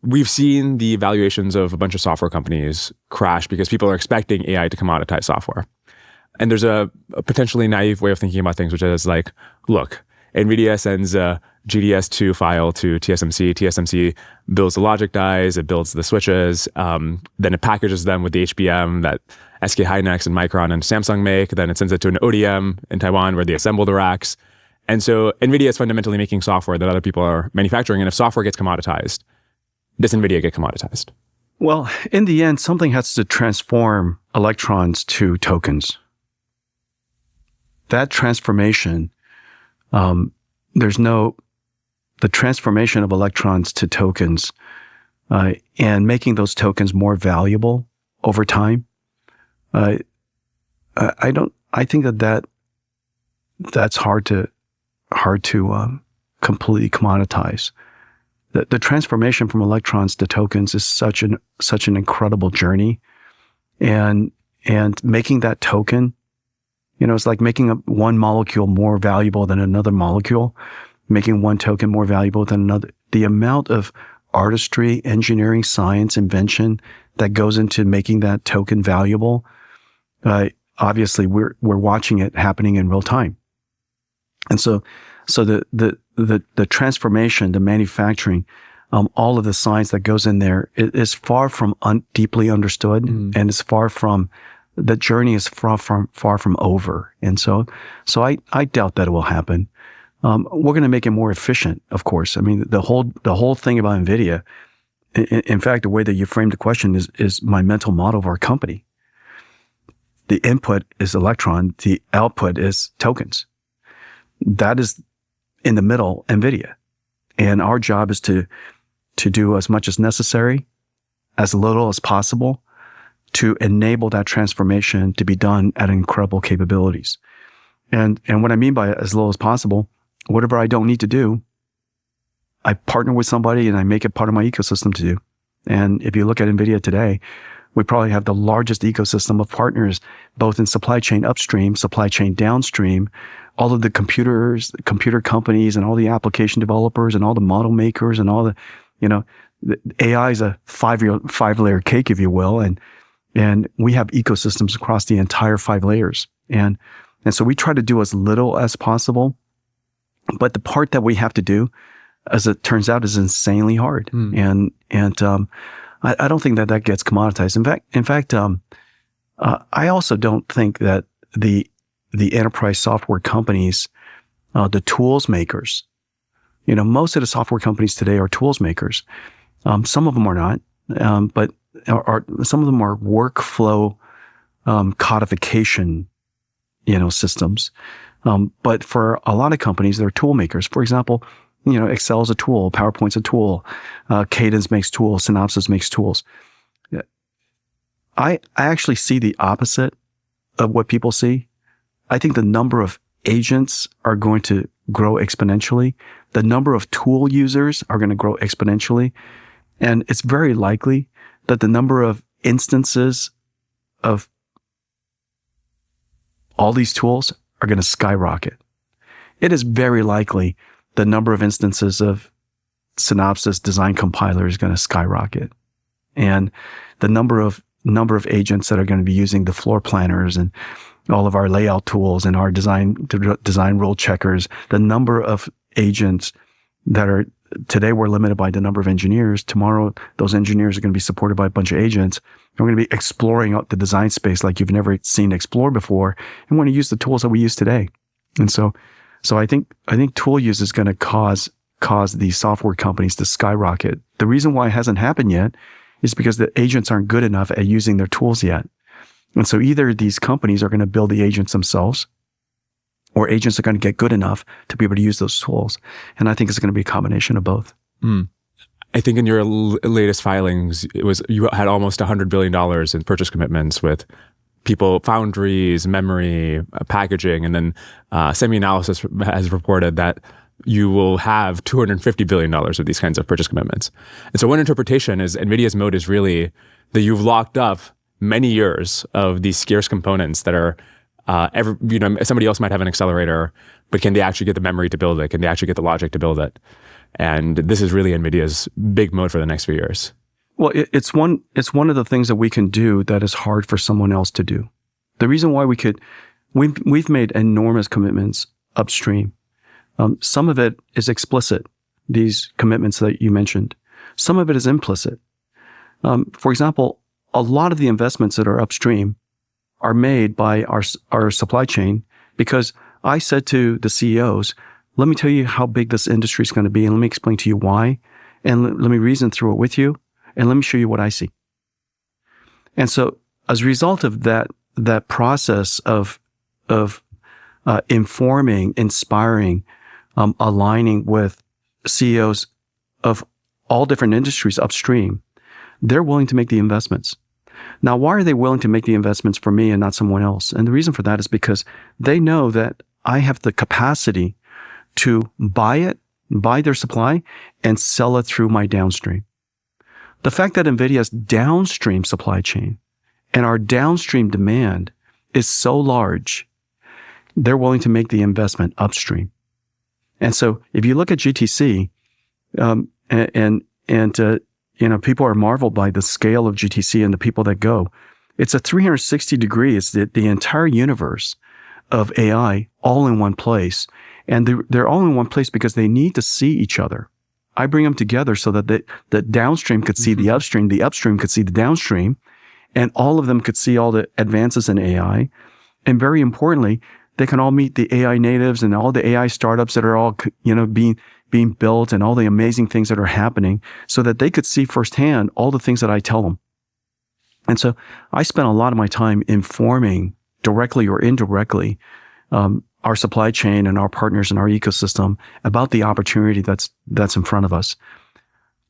we've seen the valuations of a bunch of software companies crash because people are expecting AI to commoditize software. And there's a potentially naive way of thinking about things, which is like, look, Nvidia sends a GDS2 file to TSMC. TSMC builds the logic dies, it builds the switches, then it packages them with the HBM that SK Hynix and Micron and Samsung make. Then it sends it to an ODM in Taiwan where they assemble the racks. And so Nvidia is fundamentally making software that other people are manufacturing. And if software gets commoditized, does Nvidia get commoditized? Well, in the end, something has to transform electrons to tokens. That transformation, the transformation of electrons to tokens and making those tokens more valuable over time. I think that's hard to completely commoditize. The transformation from electrons to tokens is such an incredible journey, and making that token, it's like making one molecule more valuable than another molecule, making one token more valuable than another. The amount of artistry, engineering, science, invention that goes into making that token valuable, obviously we're watching it happening in real time. And so the transformation, the manufacturing, all of the science that goes in there is far from deeply understood, and is far from, the journey is far from over. And so I doubt that it will happen. We're going to make it more efficient, of course. I mean, the whole thing about Nvidia, in fact, the way that you framed the question is my mental model of our company. The input is electron, the output is tokens. That is in the middle, Nvidia. And our job is to do as much as necessary, as little as possible, to enable that transformation to be done at incredible capabilities. And what I mean by as little as possible, whatever I don't need to do, I partner with somebody and I make it part of my ecosystem to do. And if you look at Nvidia today, we probably have the largest ecosystem of partners, both in supply chain upstream, supply chain downstream, all of the computer companies and all the application developers and all the model makers and all the AI is a five-layer cake, if you will. And we have ecosystems across the entire 5 layers. And so we try to do as little as possible. But the part that we have to do, as it turns out, is insanely hard. And I don't think that gets commoditized. In fact, I also don't think that the enterprise software companies, the tools makers, most of the software companies today are tools makers. Some of them are not, but some of them are workflow codification, systems. But for a lot of companies, they're tool makers. For example, Excel is a tool, PowerPoint's a tool, Cadence makes tools, Synopsys makes tools. I actually see the opposite of what people see. I think the number of agents are going to grow exponentially. The number of tool users are going to grow exponentially. And it's very likely that the number of instances of all these tools are going to skyrocket. It is very likely the number of instances of Synopsys design compiler is going to skyrocket. And the number of agents that are going to be using the floor planners and all of our layout tools and our design rule checkers, the number of agents that are, today we're limited by the number of engineers. Tomorrow, those engineers are going to be supported by a bunch of agents. We're going to be exploring out the design space like you've never seen explored before, and want to use the tools that we use today. And so I think tool use is going to cause these software companies to skyrocket. The reason why it hasn't happened yet is because the agents aren't good enough at using their tools yet. And so either these companies are going to build the agents themselves, or agents are going to get good enough to be able to use those tools. And I think it's going to be a combination of both. I think in your latest filings, you had almost $100 billion in purchase commitments with people, foundries, memory, packaging, and then SemiAnalysis has reported that you will have $250 billion of these kinds of purchase commitments. And so one interpretation is NVIDIA's mode is really that you've locked up many years of these scarce components that are, somebody else might have an accelerator, but can they actually get the memory to build it? Can they actually get the logic to build it? And this is really NVIDIA's big mode for the next few years. Well, it's one of the things that we can do that is hard for someone else to do. The reason why we've made enormous commitments upstream. Some of it is explicit, these commitments that you mentioned. Some of it is implicit. For example, a lot of the investments that are upstream are made by our supply chain because I said to the CEOs, let me tell you how big this industry is going to be, and let me explain to you why, and let me reason through it with you, and let me show you what I see. And so as a result of that process of informing, inspiring, aligning with CEOs of all different industries upstream, they're willing to make the investments. Now, why are they willing to make the investments for me and not someone else? And the reason for that is because they know that I have the capacity to buy their supply and sell it through my downstream. The fact that NVIDIA's downstream supply chain and our downstream demand is so large, they're willing to make the investment upstream. And so if you look at GTC, people are marveled by the scale of GTC and the people that go. It's a 360 degree. It's the entire universe of AI all in one place. And they're all in one place because they need to see each other. I bring them together so that the downstream could see the upstream could see the downstream, and all of them could see all the advances in AI. And very importantly, they can all meet the AI natives and all the AI startups that are all, being built and all the amazing things that are happening so that they could see firsthand all the things that I tell them. And so I spent a lot of my time informing directly or indirectly, our supply chain and our partners in our ecosystem about the opportunity that's in front of us.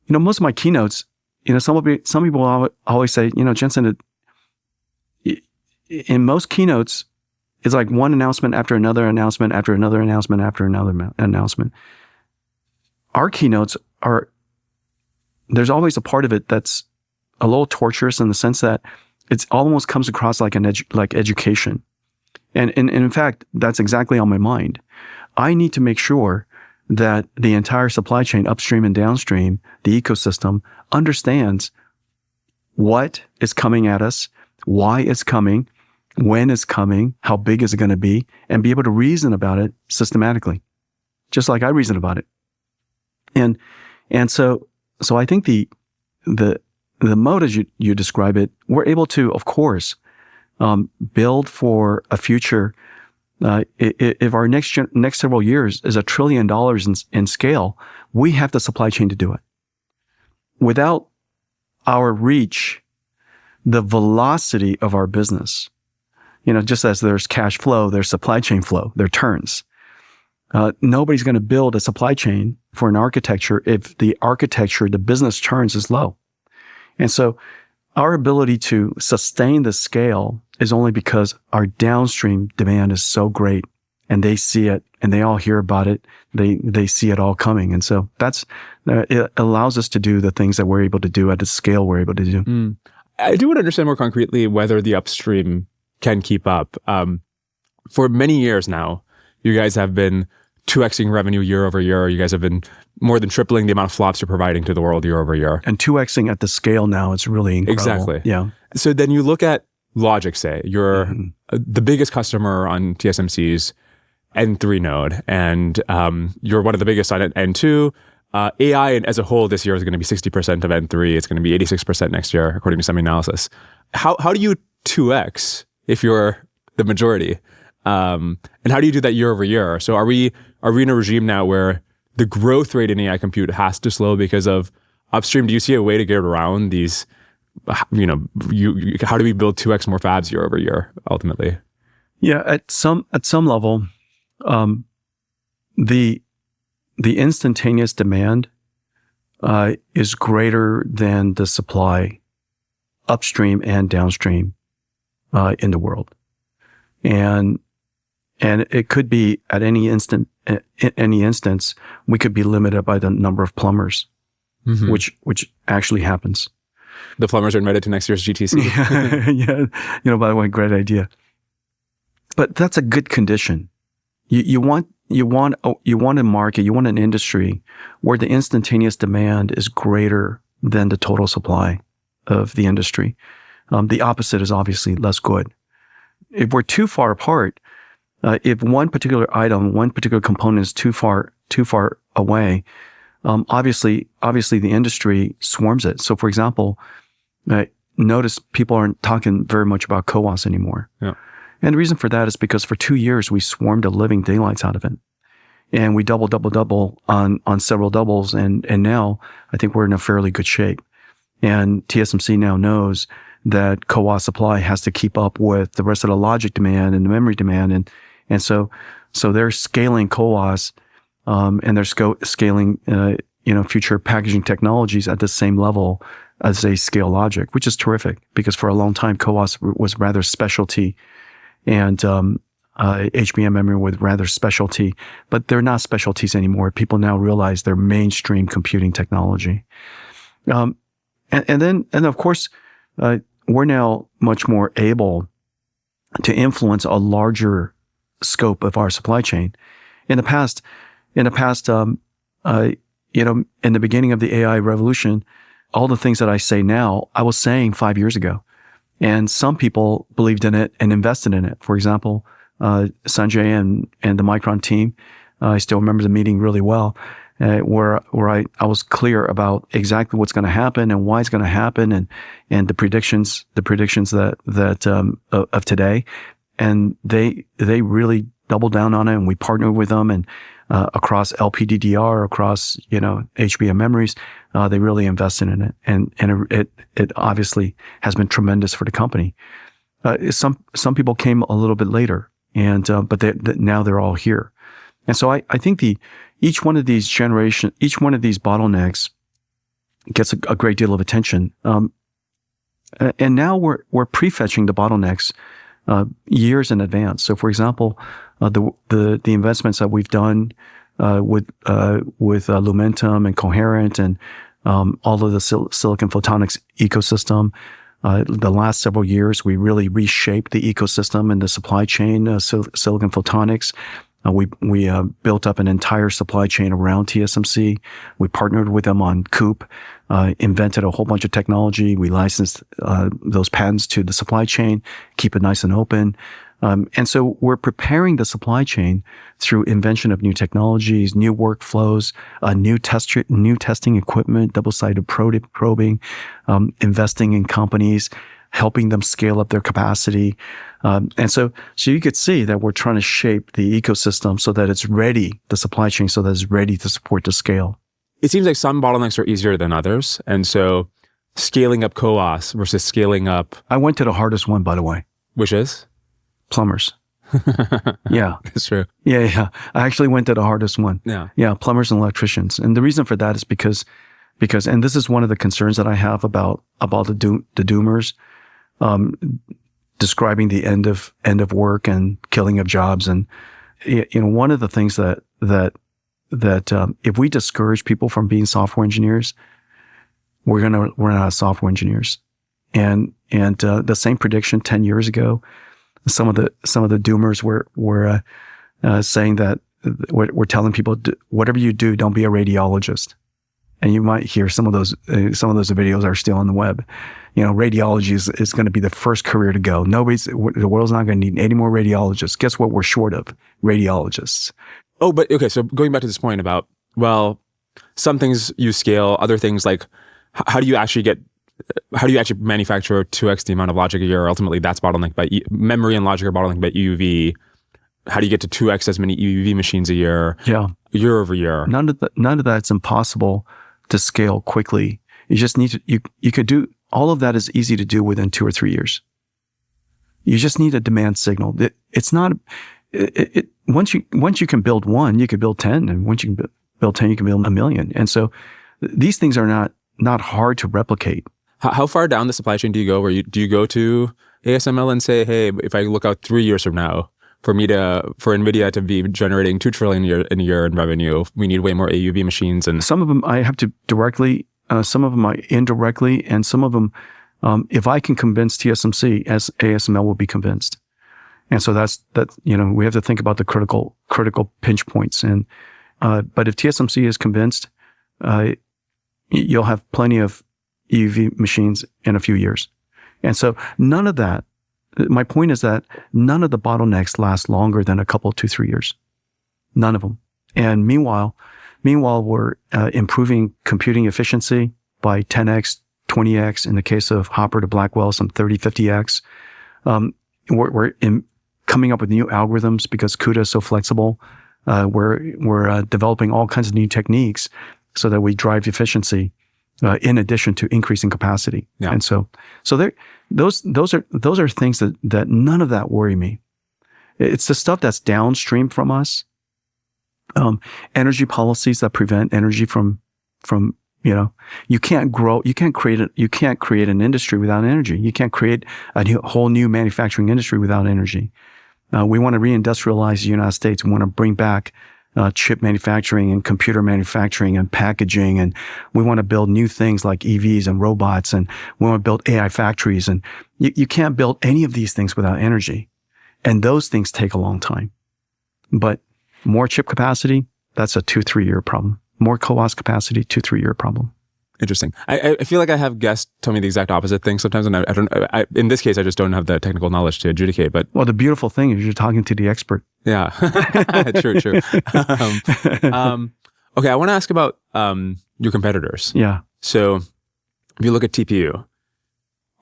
Most of my keynotes, some people always say, Jensen, in most keynotes, it's like one announcement after another announcement after another announcement after another announcement. Our keynotes there's always a part of it that's a little torturous in the sense that it almost comes across like education. And in fact, that's exactly on my mind. I need to make sure that the entire supply chain, upstream and downstream, the ecosystem, understands what is coming at us, why it's coming, when it's coming, how big is it going to be, and be able to reason about it systematically, just like I reason about it. And so I think the mode as you describe it, we're able to, of course, build for a future. If our next several years is $1 trillion in scale, we have the supply chain to do it. Without our reach, the velocity of our business, just as there's cash flow, there's supply chain flow, there are turns. Nobody's going to build a supply chain for an architecture if the business turns is low. And so our ability to sustain the scale is only because our downstream demand is so great, and they see it and they all hear about it. They see it all coming. And so it allows us to do the things that we're able to do at the scale we're able to do. I do want to understand more concretely whether the upstream can keep up. For many years now, you guys have been 2xing revenue year over year. You guys have been more than tripling the amount of flops you're providing to the world year over year. And 2xing at the scale now, it's really incredible. Exactly. Yeah. So then you look at logic, say, you're the biggest customer on TSMC's N3 node, and you're one of the biggest on N2. AI as a whole this year is going to be 60% of N3. It's going to be 86% next year, according to SemiAnalysis. How do you 2x if you're the majority? And how do you do that year over year? So are we in a regime now where the growth rate in AI compute has to slow because of upstream? Do you see a way to get around these? How do we build 2x more fabs year over year ultimately? Yeah, at some level, the instantaneous demand is greater than the supply upstream and downstream in the world, and it could be at any instance we could be limited by the number of plumbers, which actually happens. The plumbers are invited to next year's GTC. Yeah. By the way, great idea. But that's a good condition. You want you want a market, you want an industry where the instantaneous demand is greater than the total supply of the industry. The opposite is obviously less good. If we're too far apart, if one particular item, one particular component is too far away, obviously the industry swarms it. So for example, notice people aren't talking very much about CoWoS anymore. Yeah. And the reason for that is because for 2 years, we swarmed the living daylights out of it. And we double on several doubles. And now I think we're in a fairly good shape. And TSMC now knows that CoWoS supply has to keep up with the rest of the logic demand and the memory demand. And so they're scaling CoWoS, and they're scaling, future packaging technologies at the same level as they scale logic, which is terrific because for a long time, CoWoS was rather specialty and, HBM memory was rather specialty, but they're not specialties anymore. People now realize they're mainstream computing technology. And then of course, we're now much more able to influence a larger scope of our supply chain. In the past, in the beginning of the AI revolution, all the things that I say now, I was saying 5 years ago. And some people believed in it and invested in it. For example, Sanjay and the Micron team, I still remember the meeting really well, where I was clear about exactly what's going to happen and why it's going to happen and the predictions that of today. And they really doubled down on it, and we partnered with them, and across LPDDR, across HBM memories, they really invested in it, and it obviously has been tremendous for the company. Some people came a little bit later, and but now they're all here, and so I think each one of these bottlenecks gets a great deal of attention, and now we're prefetching the bottlenecks years in advance. So, for example, the investments that we've done with Lumentum and Coherent and all of the silicon photonics ecosystem. The last several years, we really reshaped the ecosystem and the supply chain, silicon photonics. We built up an entire supply chain around TSMC. We partnered with them on COUP, invented a whole bunch of technology. We licensed those patents to the supply chain, keep it nice and open. And so we're preparing the supply chain through invention of new technologies, new workflows, new testing equipment, double-sided probing, investing in companies, helping them scale up their capacity. And so you could see that we're trying to shape the ecosystem so that it's ready, the supply chain, so that it's ready to support the scale. It seems like some bottlenecks are easier than others. And so scaling up CoWoS versus scaling up... I went to the hardest one, by the way. Which is? Plumbers. Yeah. That's true. Yeah. I actually went to the hardest one. Yeah, plumbers and electricians. And the reason for that is because, and this is one of the concerns that I have about the doomers, describing the end of work and killing of jobs. And, one of the things that if we discourage people from being software engineers, we're not software engineers. And the same prediction 10 years ago, some of the doomers were saying that we're telling people, whatever you do, don't be a radiologist. And you might hear some of those videos are still on the web. Radiology is going to be the first career to go. The world's not going to need any more radiologists. Guess what we're short of? Radiologists. Oh, but okay. So going back to this point about, well, some things you scale, other things like, how do you actually manufacture 2x the amount of logic a year? Ultimately, that's bottlenecked by memory and logic are bottlenecked by EUV. How do you get to 2x as many EUV machines a year? Yeah. Year over year. None of that's impossible to scale quickly. You just need to, you could do, all of that is easy to do within 2 or 3 years. You just need a demand signal. It's not, once you can build one, you can build 10. And once you can build 10, you can build 1,000,000. And so these things are not hard to replicate. How far down the supply chain do you go? Do you go to ASML and say, hey, if I look out 3 years from now, for Nvidia to be generating $2 trillion in a year in revenue, we need way more AUV machines? And some of them I have to directly, some of them I indirectly, and some of them, if I can convince TSMC, as ASML will be convinced. And so that, we have to think about the critical pinch points. And, but if TSMC is convinced, you'll have plenty of EUV machines in a few years. And so none of that, my point is that none of the bottlenecks last longer than a couple, 2-3 years. None of them. And meanwhile, we're improving computing efficiency by 10x, 20x. In the case of Hopper to Blackwell, some 30, 50x. We're coming up with new algorithms because CUDA is so flexible. We're developing all kinds of new techniques so that we drive efficiency in addition to increasing capacity. Yeah. And so those are things that none of that worry me. It's the stuff that's downstream from us. Energy policies that prevent energy from you can't grow, you can't create an industry without energy. You can't create a whole new manufacturing industry without energy. We want to reindustrialize the United States. We want to bring back chip manufacturing and computer manufacturing and packaging. And we want to build new things like EVs and robots. And we want to build AI factories. And you can't build any of these things without energy. And those things take a long time. But more chip capacity, that's a 2-3 year problem. More CoWoS capacity, 2-3 year problem. Interesting. I feel like I have guests tell me the exact opposite thing sometimes, and I don't. In this case, I just don't have the technical knowledge to adjudicate. But well, the beautiful thing is you're talking to the expert. Yeah, true. Okay, I want to ask about your competitors. Yeah. So, if you look at TPU,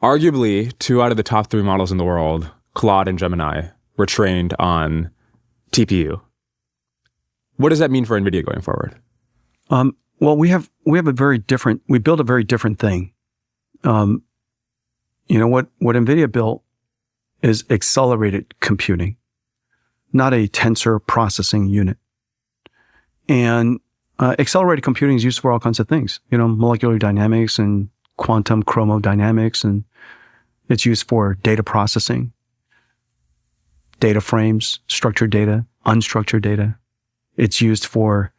arguably 2 out of the top 3 models in the world, Claude and Gemini, were trained on TPU. What does that mean for NVIDIA going forward? Well, we build a very different thing. What NVIDIA built is accelerated computing, not a tensor processing unit. And accelerated computing is used for all kinds of things, molecular dynamics and quantum chromodynamics, and it's used for data processing, data frames, structured data, unstructured data. It's used for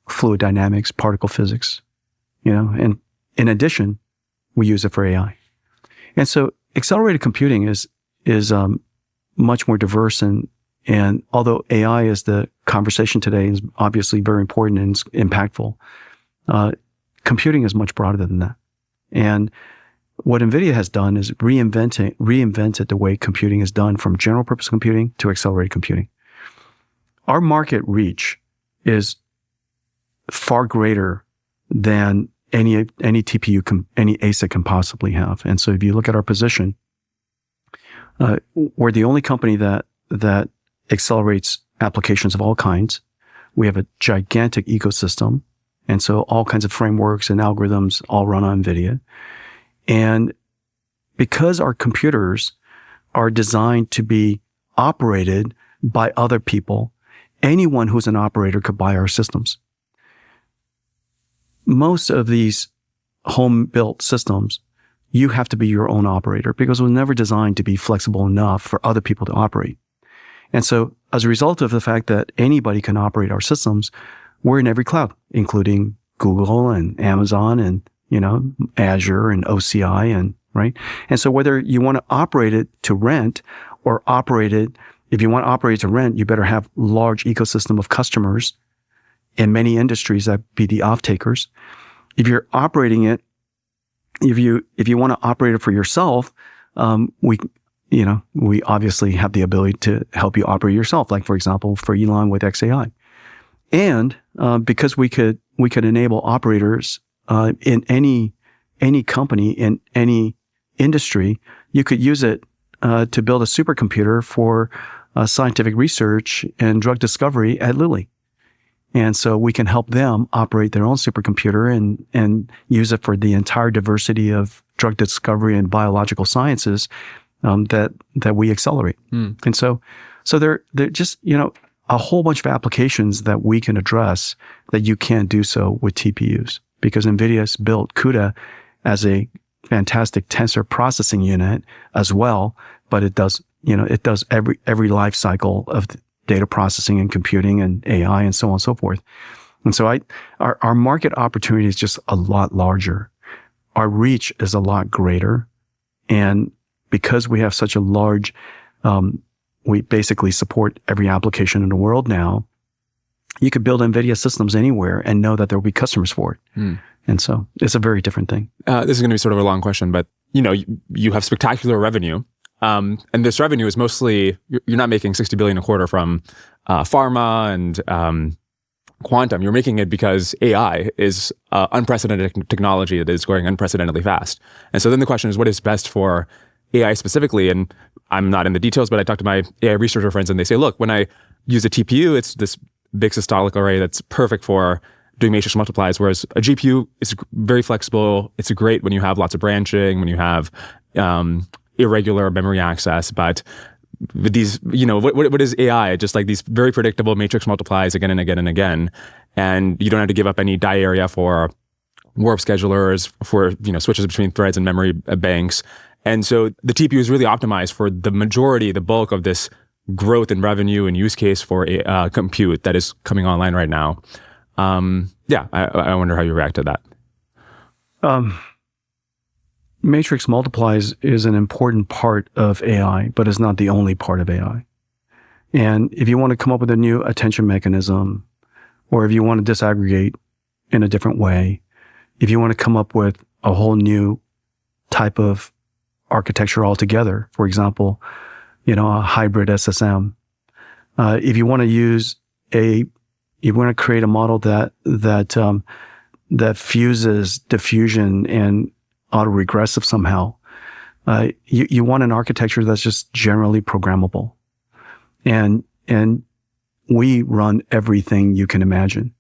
fluid dynamics, particle physics, and in addition, we use it for AI. And so accelerated computing is much more diverse, and although AI is the conversation today, is obviously very important and impactful, computing is much broader than that. And what NVIDIA has done is reinvented the way computing is done, from general purpose computing to accelerated computing. Our market reach is far greater than any TPU, any ASIC can possibly have. And so if you look at our position, we're the only company that accelerates applications of all kinds. We have a gigantic ecosystem. And so all kinds of frameworks and algorithms all run on NVIDIA. And because our computers are designed to be operated by other people, anyone who's an operator could buy our systems. Most of these home-built systems, you have to be your own operator because it was never designed to be flexible enough for other people to operate. And so as a result of the fact that anybody can operate our systems, we're in every cloud, including Google and Amazon and, Azure and OCI and, right? And so whether you want to operate it to rent or if you want to operate to rent, you better have large ecosystem of customers in many industries that be the off-takers. If you're operating it, if you want to operate it for yourself, we obviously have the ability to help you operate yourself. Like, for example, for Elon with XAI. And, because we could enable operators, in any company, in any industry, you could use it, to build a supercomputer for scientific research and drug discovery at Lilly. And so we can help them operate their own supercomputer and use it for the entire diversity of drug discovery and biological sciences that we accelerate. And so they're just, a whole bunch of applications that we can address that you can't do so with TPUs, because NVIDIA's built CUDA as a fantastic tensor processing unit as well, but it does every life cycle of data processing and computing and AI and so on and so forth. And so our market opportunity is just a lot larger. Our reach is a lot greater. And because we have such a large We basically support every application in the world now. You could build NVIDIA systems anywhere and know that there will be customers for it. And so it's a very different thing. This is going to be sort of a long question, but you have spectacular revenue. And this revenue is mostly, you're not making $60 billion a quarter from pharma and quantum. You're making it because AI is unprecedented technology that is growing unprecedentedly fast. And so then the question is, what is best for AI specifically? And I'm not in the details, but I talk to my AI researcher friends and they say, look, when I use a TPU, it's this big systolic array that's perfect for doing matrix multiplies, whereas a GPU is very flexible. It's great when you have lots of branching, when you have irregular memory access. But with these, what is AI? Just like these very predictable matrix multiplies again and again and again. And you don't have to give up any die area for warp schedulers, for switches between threads and memory banks. And so the TPU is really optimized for the bulk of this growth in revenue and use case for compute that is coming online right now. I wonder how you react to that. Matrix multiplies is an important part of AI, but it's not the only part of AI. And if you want to come up with a new attention mechanism, or if you want to disaggregate in a different way, if you want to come up with a whole new type of architecture altogether, for example, a hybrid SSM, if you want to create a model that fuses diffusion and autoregressive somehow, you want an architecture that's just generally programmable. And we run everything you can imagine.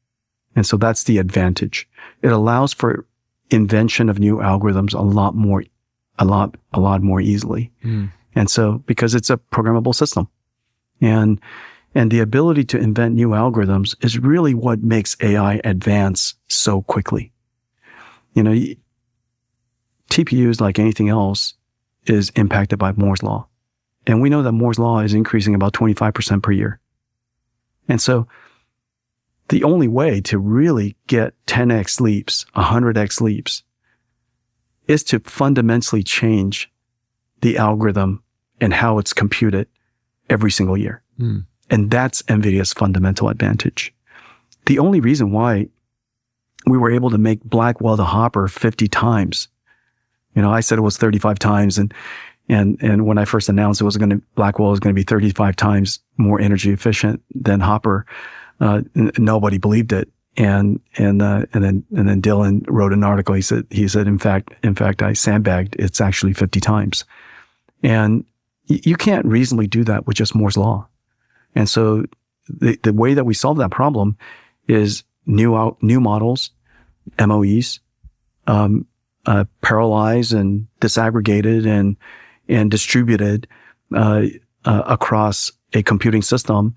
And so that's the advantage. It allows for invention of new algorithms a lot more easily. And so, because it's a programmable system, and the ability to invent new algorithms is really what makes AI advance so quickly. TPUs, like anything else, is impacted by Moore's law. And we know that Moore's law is increasing about 25% per year. And so the only way to really get 10x leaps, 100x leaps, is to fundamentally change the algorithm and how it's computed every single year. And that's NVIDIA's fundamental advantage. The only reason why we were able to make Blackwell the Hopper 50 times, I said it was 35 times, and when I first announced Blackwell was going to be 35 times more energy efficient than Hopper, nobody believed it. And then Dylan wrote an article. He said, in fact, I sandbagged. It's actually 50 times. And you can't reasonably do that with just Moore's law. And so the way that we solve that problem is new models, MOEs, parallelized and disaggregated and distributed across a computing system,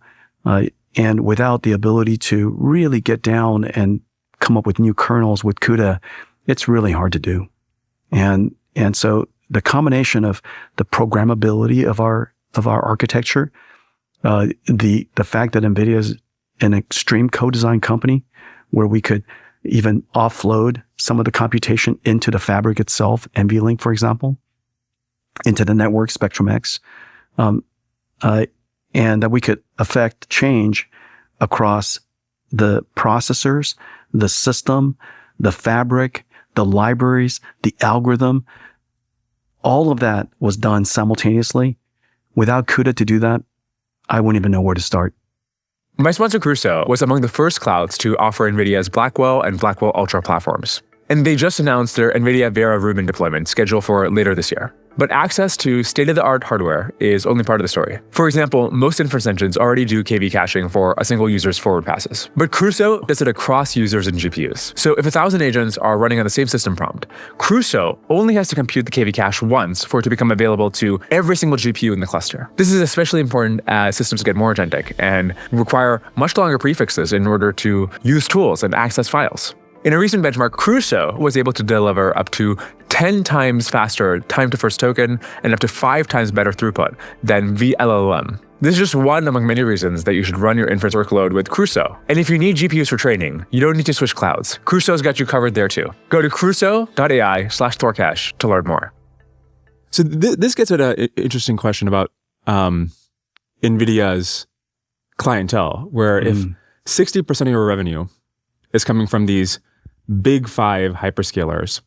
and without the ability to really get down and come up with new kernels with CUDA, it's really hard to do. And so the combination of the programmability of our architecture, the fact that NVIDIA is an extreme co-design company where we could even offload some of the computation into the fabric itself, NVLink, for example, into the network Spectrum-X, and that we could affect change across the processors, the system, the fabric, the libraries, the algorithm. All of that was done simultaneously. Without CUDA to do that, I wouldn't even know where to start. My sponsor, Crusoe, was among the first clouds to offer NVIDIA's Blackwell and Blackwell Ultra platforms. And they just announced their NVIDIA Vera Rubin deployment scheduled for later this year. But access to state-of-the-art hardware is only part of the story. For example, most inference engines already do KV caching for a single user's forward passes. But Crusoe does it across users and GPUs. So if 1,000 agents are running on the same system prompt, Crusoe only has to compute the KV cache once for it to become available to every single GPU in the cluster. This is especially important as systems get more agentic and require much longer prefixes in order to use tools and access files. In a recent benchmark, Crusoe was able to deliver up to 10 times faster time to first token and up to 5 times better throughput than VLLM. This is just one among many reasons that you should run your inference workload with Crusoe. And if you need GPUs for training, you don't need to switch clouds. Crusoe's got you covered there too. Go to crusoe.ai/Dwarkesh to learn more. So this gets at an interesting question about Nvidia's clientele, where if 60% of your revenue is coming from these big 5 hyperscalers,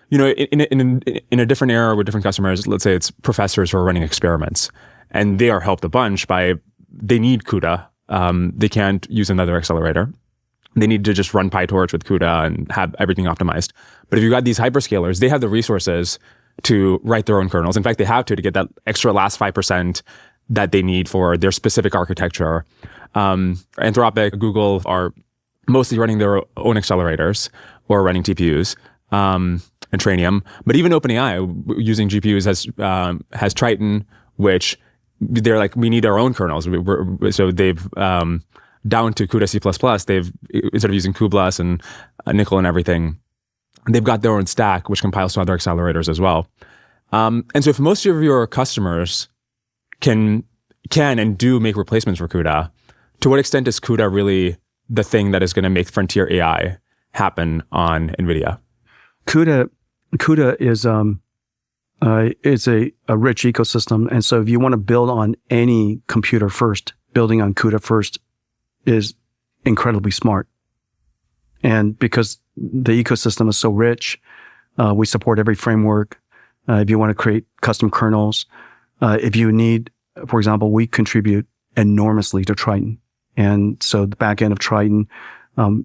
you know, in a different era with different customers, let's say it's professors who are running experiments, and they are helped a bunch by, they need CUDA. They can't use another accelerator. They need to just run PyTorch with CUDA and have everything optimized. But if you've got these hyperscalers, they have the resources to write their own kernels. In fact, they have to get that extra last 5% that they need for their specific architecture. Anthropic, Google are mostly running their own accelerators or running TPUs and Trainium. But even OpenAI using GPUs has Triton, which they're like, we need our own kernels. So they've down to CUDA C++, they've, instead of using cuBLAS and Nickel and everything, they've got their own stack, which compiles to other accelerators as well. And so if most of your customers can and do make replacements for CUDA, to what extent is CUDA really the thing that is going to make frontier AI happen on NVIDIA? CUDA is it's a rich ecosystem. And so if you want to build on any computer first, building on CUDA first is incredibly smart. And because the ecosystem is so rich, we support every framework. If you want to create custom kernels, if you need, for example, we contribute enormously to Triton. And so the back end of Triton,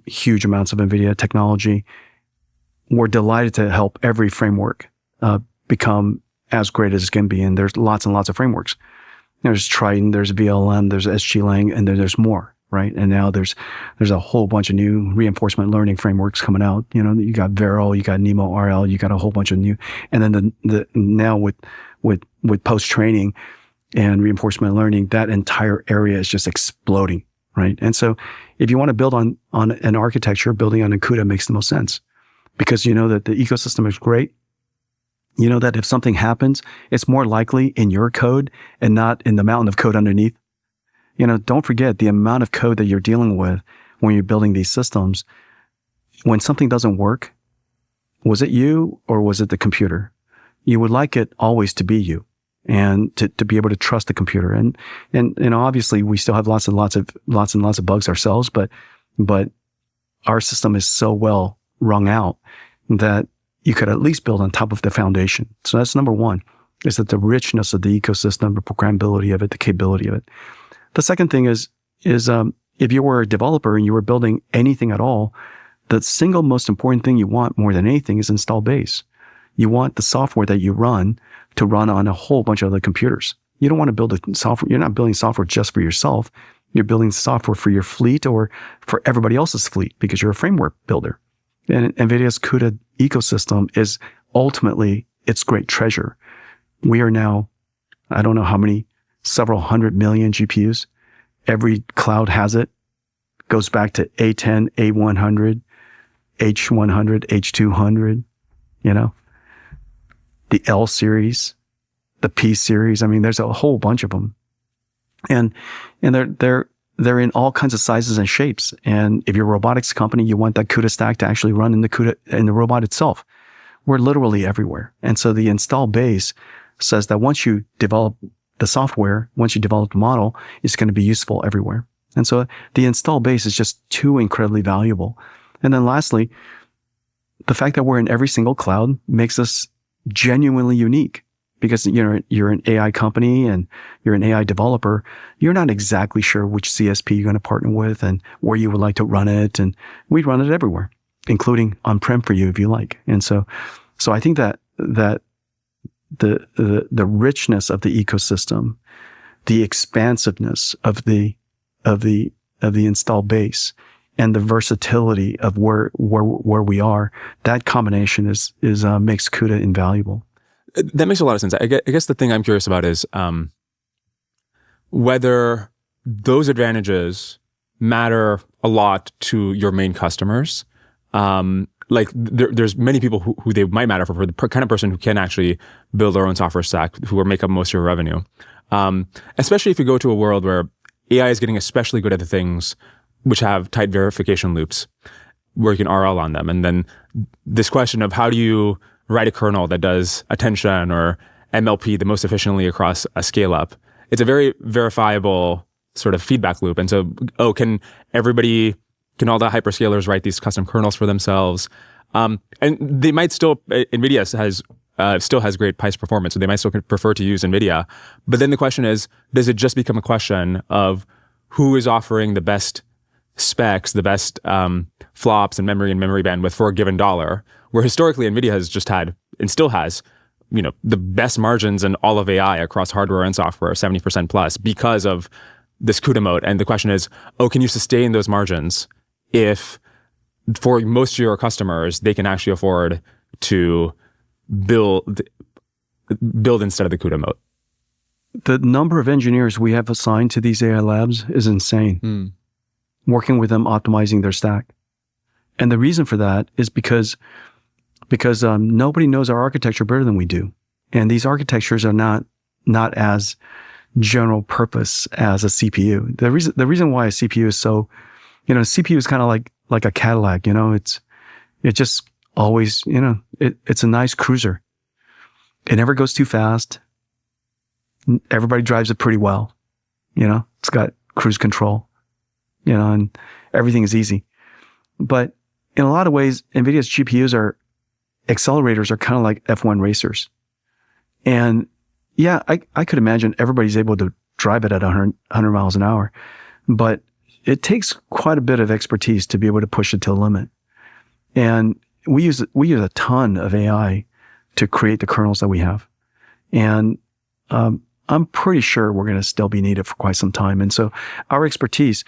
huge amounts of NVIDIA technology. We're delighted to help every framework become as great as it can be. And there's lots and lots of frameworks. There's Triton, there's VLM, there's SGLang, and then there's more, right? And now there's a whole bunch of new reinforcement learning frameworks coming out. You know, you got Vero, you got Nemo RL, you got a whole bunch of new, and then now with post-training and reinforcement learning, that entire area is just exploding, right? And so if you want to build on an architecture, building on a CUDA makes the most sense, because you know that the ecosystem is great. You know that if something happens, it's more likely in your code and not in the mountain of code underneath. You know, don't forget the amount of code that you're dealing with when you're building these systems. When something doesn't work, was it you or was it the computer? You would like it always to be you and to be able to trust the computer. And you know, obviously we still have lots and lots of bugs ourselves, but our system is so well wrung out that you could at least build on top of the foundation. So that's number one, is that the richness of the ecosystem, the programmability of it, the capability of it. The second thing is if you were a developer and you were building anything at all, the single most important thing you want more than anything is install base. You want the software that you run to run on a whole bunch of other computers. You don't want to build a software. You're not building software just for yourself. You're building software for your fleet or for everybody else's fleet because you're a framework builder. And NVIDIA's CUDA ecosystem is ultimately its great treasure. We are now, I don't know how many, several 100 million GPUs. Every cloud has it. Goes back to A10, A100, H100, H200, you know, the L series, the P series. I mean, there's a whole bunch of them. And they're in all kinds of sizes and shapes. And if you're a robotics company, you want that CUDA stack to actually run in the robot itself. We're literally everywhere. And so the install base says that once you develop the software, once you develop the model, it's going to be useful everywhere. And so the install base is just too incredibly valuable. And then lastly, the fact that we're in every single cloud makes us genuinely unique. Because you're an AI company and you're an AI developer, you're not exactly sure which CSP you're going to partner with and where you would like to run it. And we run it everywhere, including on-prem for you if you like. And so I think that the richness of the ecosystem, the expansiveness of the install base, and the versatility of where we are, that combination is makes CUDA invaluable. That makes a lot of sense. I guess the thing I'm curious about is whether those advantages matter a lot to your main customers. Like there's many people who they might matter for the kind of person who can actually build their own software stack, who will make up most of your revenue. Especially if you go to a world where AI is getting especially good at the things which have tight verification loops, where you can RL on them. And then this question of how do you write a kernel that does attention or MLP the most efficiently across a scale up it's a very verifiable sort of feedback loop. And so, can all the hyperscalers write these custom kernels for themselves? And they might still, NVIDIA still has great price performance, so they might still prefer to use NVIDIA. But then the question is, does it just become a question of who is offering the best specs, the best flops and memory bandwidth for a given dollar? Where historically NVIDIA has just had, and still has, the best margins in all of AI across hardware and software, 70% plus, because of this CUDA moat. And the question is, can you sustain those margins if for most of your customers, they can actually afford to build instead of the CUDA moat? The number of engineers we have assigned to these AI labs is insane. Working with them, optimizing their stack. And the reason for that is because nobody knows our architecture better than we do. And these architectures are not as general purpose as a CPU. The reason why a CPU is so, CPU is kind of like a Cadillac, it just always, it's a nice cruiser. It never goes too fast. Everybody drives it pretty well. It's got cruise control, and everything is easy. But in a lot of ways, NVIDIA's GPUs accelerators are kind of like F1 racers. And yeah, I could imagine everybody's able to drive it at 100 miles an hour, but it takes quite a bit of expertise to be able to push it to the limit. And we use a ton of AI to create the kernels that we have. And I'm pretty sure we're going to still be needed for quite some time. And so our expertise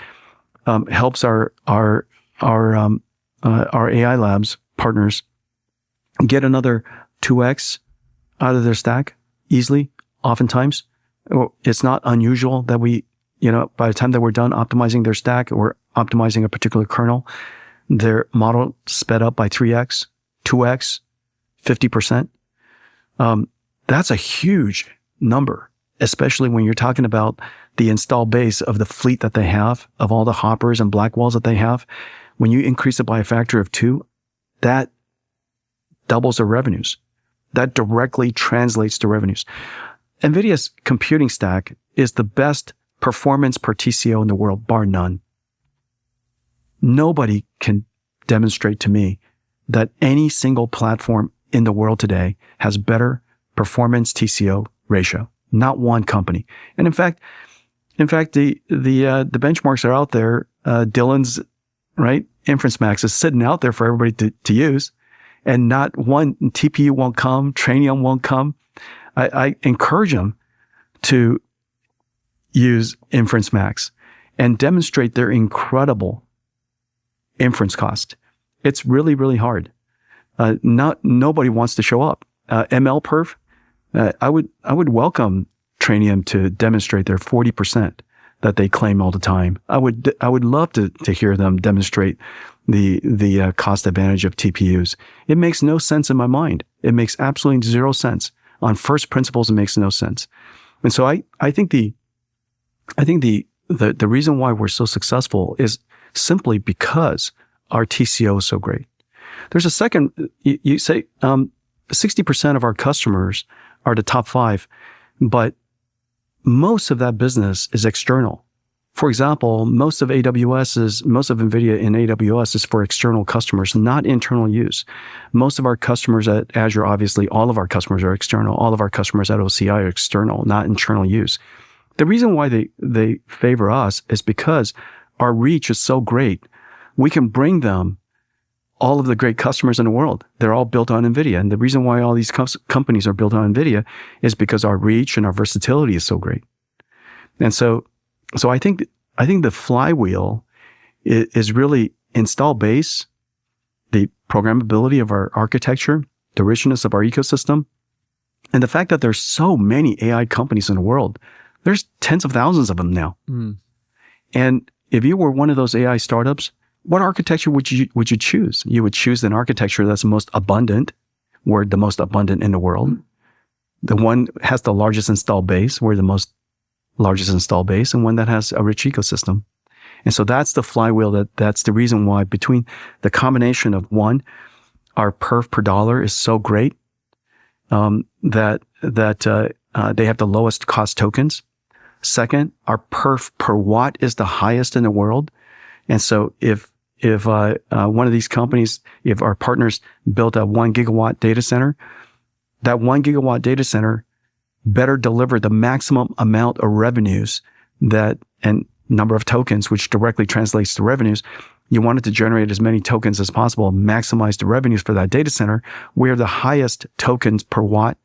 helps our AI labs partners get another 2x out of their stack easily. Oftentimes, it's not unusual that we, by the time that we're done optimizing their stack or optimizing a particular kernel, their model sped up by 3x, 2x, 50%. That's a huge number, especially when you're talking about the install base of the fleet that they have, of all the Hoppers and Blackwells that they have. When you increase it by a factor of 2, that doubles their revenues. That directly translates to revenues. NVIDIA's computing stack is the best performance per TCO in the world, bar none. Nobody can demonstrate to me that any single platform in the world today has better performance TCO ratio. Not one company. And in fact, the benchmarks are out there. Dylan's Inference Max is sitting out there for everybody to use, and not one TPU won't come, Trainium won't come. I encourage them to use Inference Max and demonstrate their incredible inference cost. It's really, really hard. Nobody wants to show up. MLPerf, I would welcome Trainium to demonstrate their 40% that they claim all the time. I would love to hear them demonstrate the cost advantage of TPUs. It makes no sense in my mind. It makes absolutely zero sense. On first principles, it makes no sense. And so I think the reason why we're so successful is simply because our TCO is so great. There's a second, you say 60% of our customers are the top 5, but most of that business is external. For example, most of NVIDIA in AWS is for external customers, not internal use. Most of our customers at Azure, obviously, all of our customers are external. All of our customers at OCI are external, not internal use. The reason why they favor us is because our reach is so great. We can bring them all of the great customers in the world. They're all built on NVIDIA. And the reason why all these companies are built on NVIDIA is because our reach and our versatility is so great. And so I think the flywheel is really install base, the programmability of our architecture, the richness of our ecosystem, and the fact that there's so many AI companies in the world. There's tens of thousands of them now. And if you were one of those AI startups, what architecture would you choose? You would choose an architecture that's the most abundant. We're the most abundant in the world. The one has the largest install base. We're the most largest install base, and one that has a rich ecosystem. And so that's the flywheel. That's the reason why between the combination of one, our perf per dollar is so great that they have the lowest cost tokens. Second, our perf per watt is the highest in the world. And so if one of these companies, if our partners built a 1 gigawatt data center, that 1 gigawatt data center better deliver the maximum amount of revenues and number of tokens, which directly translates to revenues. You want it to generate as many tokens as possible, maximize the revenues for that data center. We're the highest tokens per watt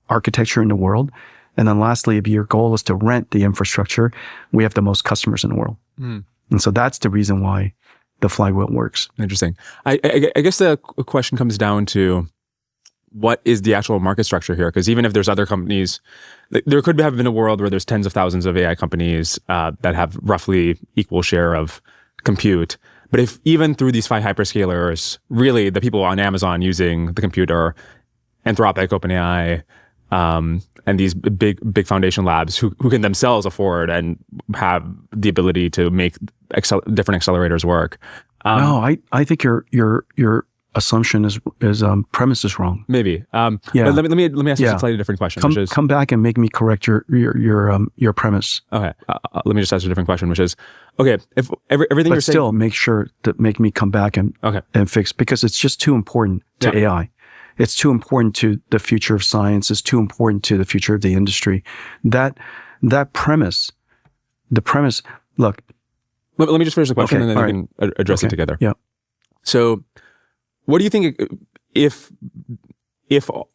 architecture in the world. And then lastly, if your goal is to rent the infrastructure, we have the most customers in the world. And so that's the reason why the flywheel works. Interesting. I guess the question comes down to what is the actual market structure here? Because even if there's other companies, there could have been a world where there's tens of thousands of AI companies that have roughly equal share of compute. But if even through these 5 hyperscalers, really the people on Amazon using the computer, Anthropic, OpenAI, and these big foundation labs who can themselves afford and have the ability to make different accelerators work. No, I think your assumption is premise is wrong. Maybe. But let me ask you a slightly different question. Come back and make me correct your premise. Okay. Let me just ask you a different question, which is, okay, if everything you're saying, still make sure to make me come back and fix, because it's just too important to AI. It's too important to the future of science. It's too important to the future of the industry. That premise, look. Let me just finish the question and then we can address it together. Yeah. So what do you think if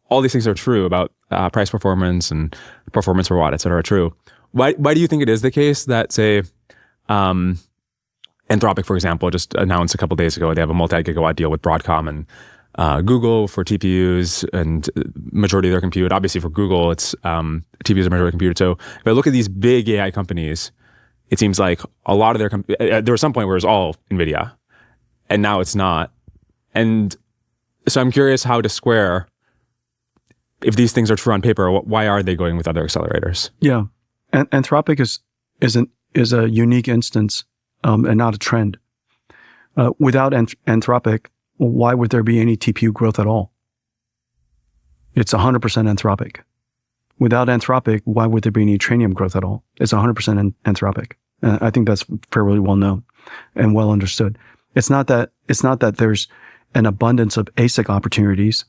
all these things are true about price performance and performance per watt, et cetera, are true, why do you think it is the case that, say, Anthropic, for example, just announced a couple of days ago they have a multi-gigawatt deal with Broadcom and Google for TPUs and majority of their compute. Obviously for Google, it's TPUs are majority of compute. So if I look at these big AI companies, it seems like a lot of their there was some point where it was all Nvidia, and now it's not. And so I'm curious how to square, if these things are true on paper, why are they going with other accelerators? Yeah, Anthropic is a unique instance and not a trend. Without Anthropic, why would there be any TPU growth at all? It's 100% Anthropic. Without Anthropic, why would there be any Trainium growth at all? It's 100% Anthropic. I think that's fairly well known and well understood. It's not that there's an abundance of ASIC opportunities.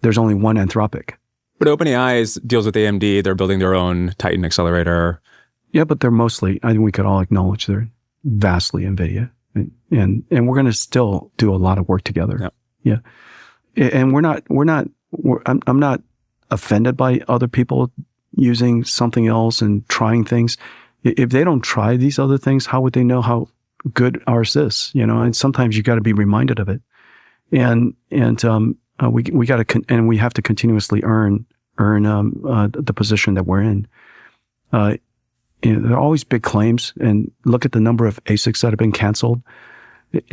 There's only one Anthropic. But OpenAI deals with AMD. They're building their own Titan accelerator. Yeah, but they're mostly, I think we could all acknowledge they're vastly NVIDIA. And we're going to still do a lot of work together. Yeah. And I'm not offended by other people using something else and trying things. If they don't try these other things, how would they know how good ours is? And sometimes you got to be reminded of it. And we got to, and we have to continuously earn the position that we're in. There are always big claims, and look at the number of ASICs that have been canceled.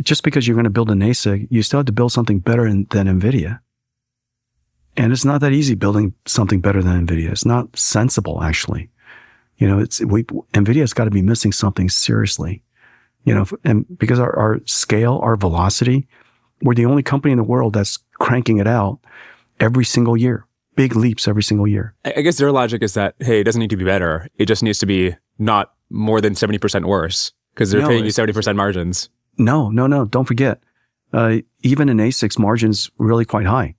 Just because you're going to build an ASIC, you still have to build something better than NVIDIA. And it's not that easy building something better than NVIDIA. It's not sensible, actually. NVIDIA's got to be missing something seriously. And because our scale, our velocity, we're the only company in the world that's cranking it out every single year. Big leaps every single year. I guess their logic is that, hey, it doesn't need to be better. It just needs to be not more than 70% worse, because they're paying you 70% margins. No. Don't forget. Even in ASIC's margin's really quite high.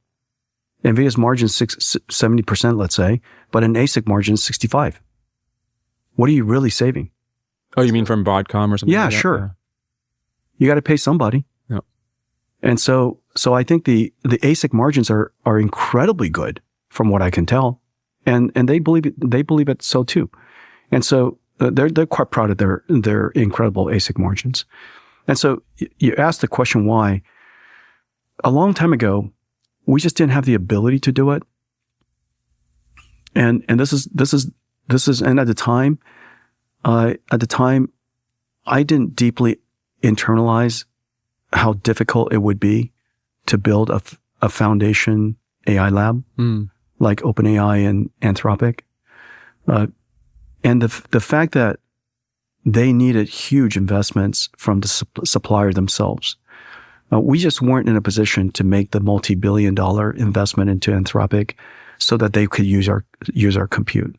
NVIDIA's margin is 70%, let's say, but an ASIC margin is 65%. What are you really saving? Oh, you mean from Broadcom or something? Yeah, like that? Sure. Yeah. You got to pay somebody. Yeah. And so I think the ASIC margins are incredibly good from what I can tell. And they believe it so too. And so they're quite proud of their incredible ASIC margins. And so you asked the question why. A long time ago, we just didn't have the ability to do it. And this is and at the time I didn't deeply internalize how difficult it would be to build a foundation AI lab like OpenAI and Anthropic. And the fact that they needed huge investments from the supplier themselves. We just weren't in a position to make the multi-billion-dollar investment into Anthropic so that they could use our compute.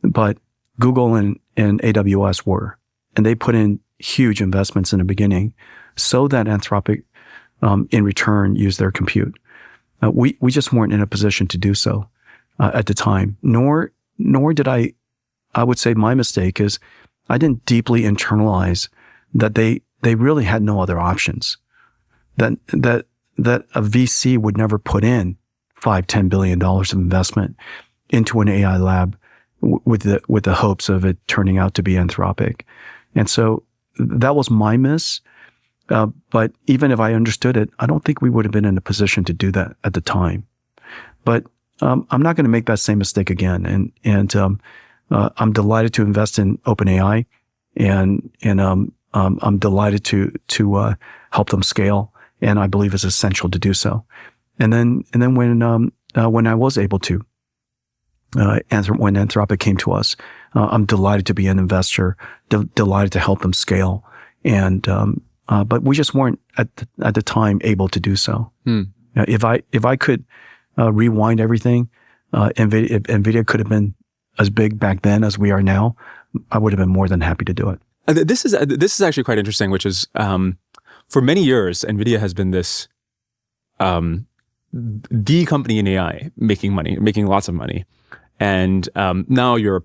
But Google and AWS were. And they put in huge investments in the beginning so that Anthropic, in return, used their compute. We just weren't in a position to do so at the time. Nor did I would say my mistake is I didn't deeply internalize that they really had no other options. That a VC would never put in $5-10 billion of investment into an AI lab with the hopes of it turning out to be Anthropic. And so that was my miss. But even if I understood it, I don't think we would have been in a position to do that at the time. But I'm not going to make that same mistake again. And I'm delighted to invest in OpenAI, and I'm delighted to help them scale. And I believe it's essential to do so. And then when I was able to, when Anthropic came to us, I'm delighted to be an investor, delighted to help them scale. And, but we just weren't at the time able to do so. If I could, rewind everything, if Nvidia could have been as big back then as we are now, I would have been more than happy to do it. This is actually quite interesting, which is, for many years, Nvidia has been this, the company in AI making money, making lots of money. And now you're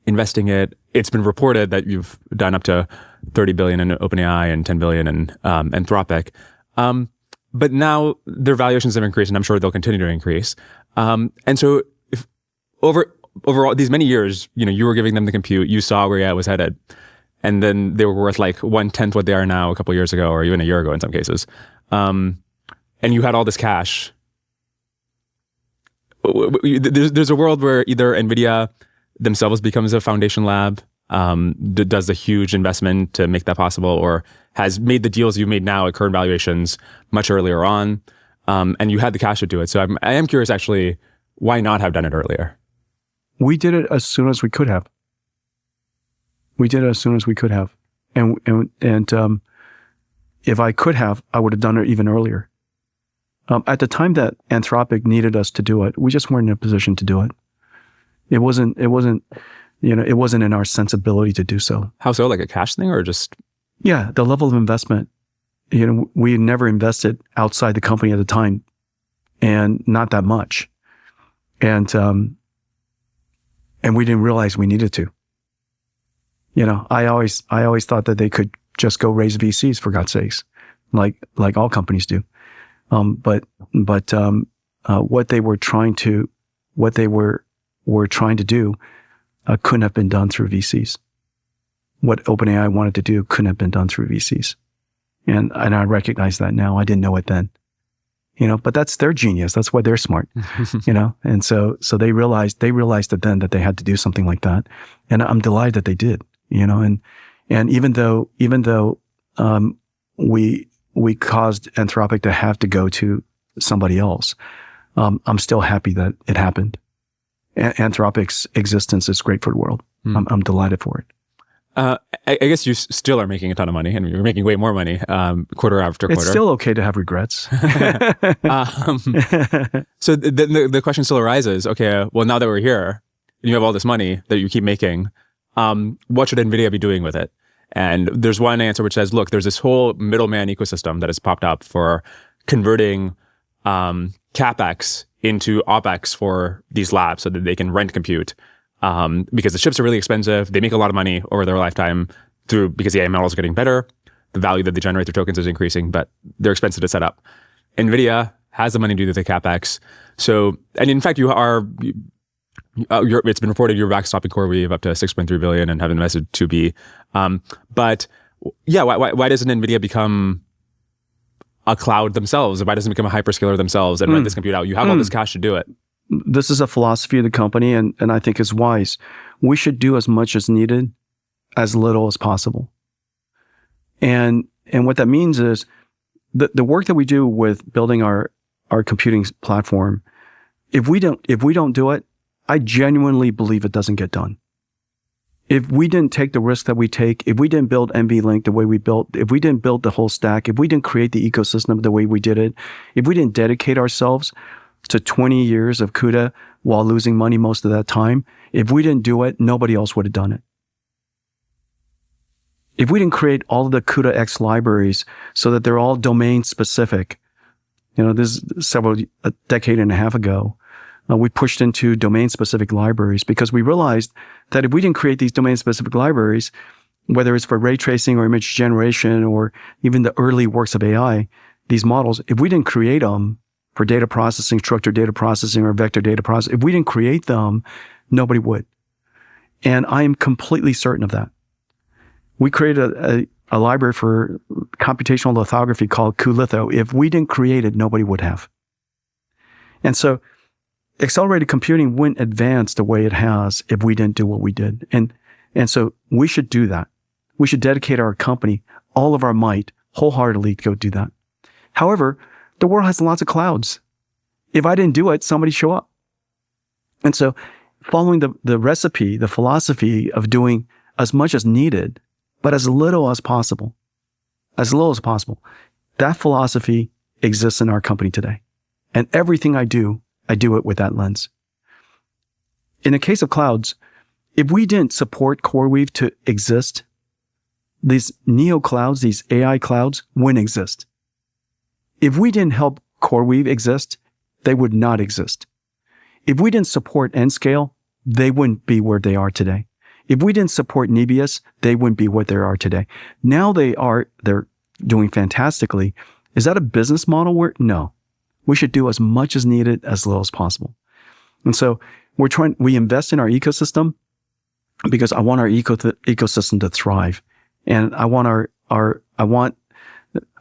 investing it. It's been reported that you've done up to $30 billion in OpenAI and $10 billion in Anthropic. But now their valuations have increased, and I'm sure they'll continue to increase. And so if over all these many years, you were giving them the compute, you saw where AI was headed, and then they were worth like 1/10 what they are now a couple of years ago, or even a year ago in some cases. And you had all this cash. There's a world where either Nvidia themselves becomes a foundation lab, does a huge investment to make that possible, or has made the deals you've made now at current valuations much earlier on, and you had the cash to do it. So I am curious, actually, why not have done it earlier? We did it as soon as we could have. And if I could have, I would have done it even earlier. At the time that Anthropic needed us to do it, we just weren't in a position to do it. It wasn't in our sensibility to do so. How so? Like a cash thing, or just? Yeah, the level of investment. We had never invested outside the company at the time, and not that much. And we didn't realize we needed to. I always thought that they could just go raise VCs, for God's sakes, like all companies do. But what they were trying to do couldn't have been done through VCs. What OpenAI wanted to do couldn't have been done through VCs. And I recognize that now. I didn't know it then. But that's their genius. That's why they're smart. And so they realized it then that they had to do something like that. And I'm delighted that they did. And even though we caused Anthropic to have to go to somebody else, I'm still happy that it happened. Anthropic's existence is great for the world. I'm delighted for it. I guess you still are making a ton of money, and you're making way more money quarter after quarter. It's still okay to have regrets. So the question still arises, okay, well, now that we're here, and you have all this money that you keep making, what should NVIDIA be doing with it? And there's one answer which says, look, there's this whole middleman ecosystem that has popped up for converting CapEx into OpEx for these labs so that they can rent compute. Because the chips are really expensive. They make a lot of money over their lifetime because the AI models are getting better. The value that they generate their tokens is increasing, but they're expensive to set up. NVIDIA has the money to do the CapEx. So, and in fact, it's been reported you're backstopping CoreWeave up to $6.3 billion and have invested $2 billion. But yeah, why doesn't NVIDIA become a cloud themselves? Why doesn't it become a hyperscaler themselves and rent this compute out? You have all this cash to do it. This is a philosophy of the company, and I think it's wise. We should do as much as needed, as little as possible. And what that means is the work that we do with building our computing platform, if we don't do it, I genuinely believe it doesn't get done. If we didn't take the risk that we take, if we didn't build NVLink the way we built, if we didn't build the whole stack, if we didn't create the ecosystem the way we did it, if we didn't dedicate ourselves to 20 years of CUDA while losing money most of that time. If we didn't do it, nobody else would have done it. If we didn't create all of the CUDA X libraries so that they're all domain specific, this is a decade and a half ago, we pushed into domain specific libraries because we realized that if we didn't create these domain specific libraries, whether it's for ray tracing or image generation or even the early works of AI, these models, if we didn't create them for data processing, structured data processing or vector data processing, if we didn't create them, nobody would. And I am completely certain of that. We created a library for computational lithography called cuLitho. If we didn't create it, nobody would have. And so accelerated computing wouldn't advance the way it has if we didn't do what we did. And so we should do that. We should dedicate our company, all of our might, wholeheartedly to go do that. However, the world has lots of clouds. If I didn't do it, somebody show up. And so following the recipe, the philosophy of doing as much as needed, but as little as possible, that philosophy exists in our company today. And everything I do it with that lens. In the case of clouds, if we didn't support CoreWeave to exist, these neo clouds, these AI clouds wouldn't exist. If we didn't help CoreWeave exist, they would not exist. If we didn't support Nscale, they wouldn't be where they are today. If we didn't support Nebius, they wouldn't be what they are today. Now they're doing fantastically. Is that a business model? No. We should do as much as needed, as little as possible. And so we invest in our ecosystem because I want our ecosystem to thrive. And I want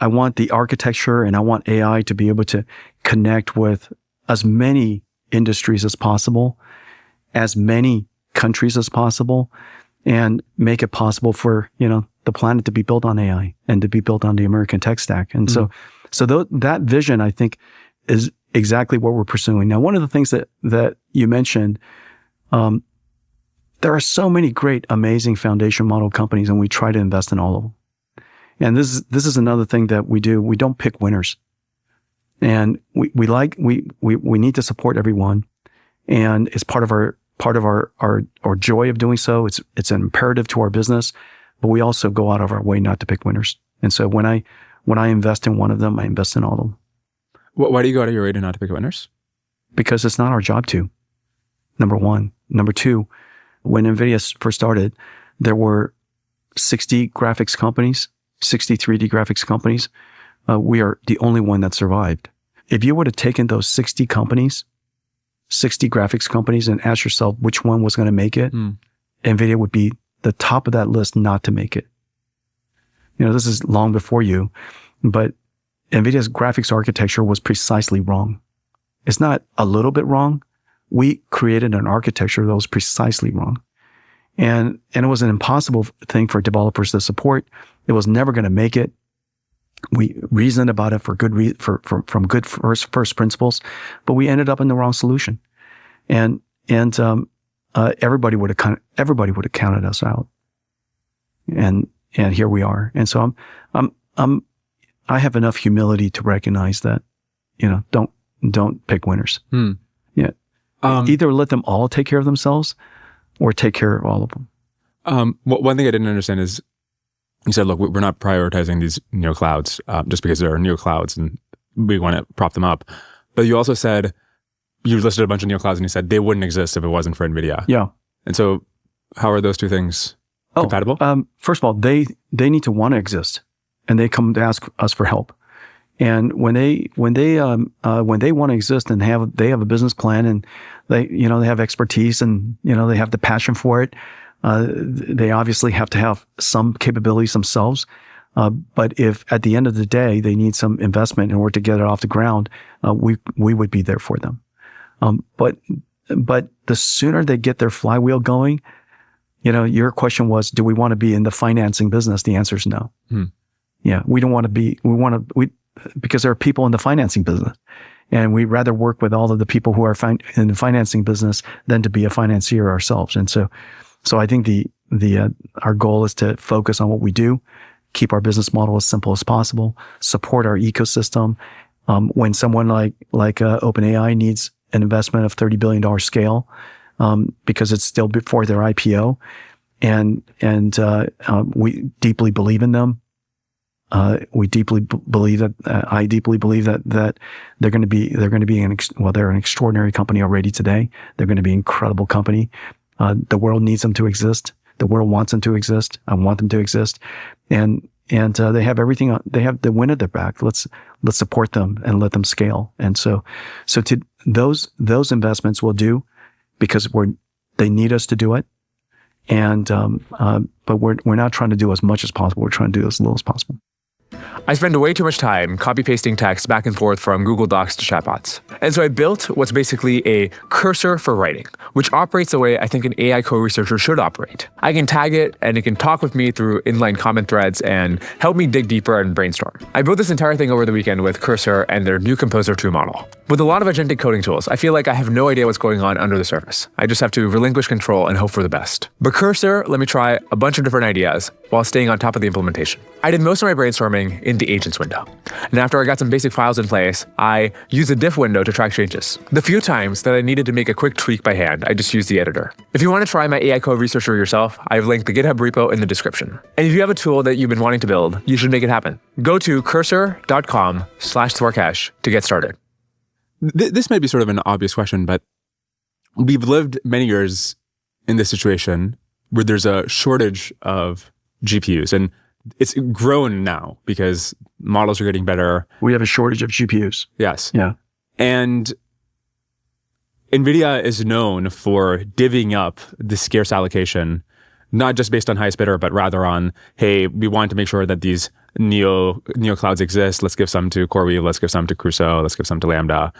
I want the architecture and I want AI to be able to connect with as many industries as possible, as many countries as possible, and make it possible for, the planet to be built on AI and to be built on the American tech stack. And so that vision, I think, is exactly what we're pursuing. Now, one of the things that you mentioned, there are so many great, amazing foundation model companies, and we try to invest in all of them. And this is another thing that we do. We don't pick winners, and we need to support everyone, and it's part of our joy of doing so. It's an imperative to our business, but we also go out of our way not to pick winners. And so when I invest in one of them, I invest in all of them. Why do you go out of your way to not to pick winners? Because it's not our job to. Number one. Number two, when Nvidia first started, there were 60 graphics companies, 60 3D graphics companies. We are the only one that survived. If you would have taken those 60 companies, 60 graphics companies, and asked yourself which one was going to make it, Nvidia would be the top of that list not to make it. This is long before you, but NVIDIA's graphics architecture was precisely wrong. It's not a little bit wrong. We created an architecture that was precisely wrong. And it was an impossible thing for developers to support. It was never going to make it. We reasoned about it from good first principles, but we ended up in the wrong solution. And everybody would have counted us out. And here we are. And so I have enough humility to recognize that, don't pick winners. Yeah. Either let them all take care of themselves or take care of all of them. One thing I didn't understand is you said, look, we're not prioritizing these neo clouds just because there are neo clouds and we want to prop them up. But you also said, you listed a bunch of neo clouds and you said they wouldn't exist if it wasn't for NVIDIA. Yeah. And so how are those two things compatible? First of all, they need to want to exist, and they come to ask us for help. And when they want to exist and they have a business plan and they have expertise and they have the passion for it, they obviously have to have some capabilities themselves. But if at the end of the day they need some investment in order to get it off the ground, we would be there for them. But the sooner they get their flywheel going, your question was, do we want to be in the financing business? The answer is no. Yeah, we don't want to be. Because there are people in the financing business, and we'd rather work with all of the people who are in the financing business than to be a financier ourselves. And so I think our goal is to focus on what we do, keep our business model as simple as possible, support our ecosystem, When someone like OpenAI needs an investment of $30 billion scale, because it's still before their IPO, and we deeply believe in them. We deeply believe that I deeply believe that they're going to be they're an extraordinary company already today. They're going to be an incredible company. The world needs them to exist. The world wants them to exist. I want them to exist, and they have everything. They have the wind at their back. Let's support them and let them scale. And so to those investments will do because they need us to do it. And but we're not trying to do as much as possible. We're trying to do as little as possible. I spend way too much time copy-pasting text back and forth from Google Docs to chatbots. And so I built what's basically a cursor for writing, which operates the way I think an AI co-researcher should operate. I can tag it, and it can talk with me through inline comment threads and help me dig deeper and brainstorm. I built this entire thing over the weekend with Cursor and their new Composer 2 model. With a lot of agentic coding tools, I feel like I have no idea what's going on under the surface. I just have to relinquish control and hope for the best. But Cursor let me try a bunch of different ideas while staying on top of the implementation. I did most of my brainstorming in the agents window. And after I got some basic files in place, I used the diff window to track changes. The few times that I needed to make a quick tweak by hand, I just used the editor. If you want to try my AI code researcher yourself, I've linked the GitHub repo in the description. And if you have a tool that you've been wanting to build, you should make it happen. Go to cursor.com/Dwarkesh to get started. This may be sort of an obvious question, but we've lived many years in this situation where there's a shortage of GPUs, and it's grown now because models are getting better. We have a shortage of GPUs. Yes. Yeah. And Nvidia is known for divvying up the scarce allocation, not just based on highest bidder, but rather on, hey, we want to make sure that these neo clouds exist. Let's give some to CoreWeave. Let's give some to Crusoe. Let's give some to Lambda.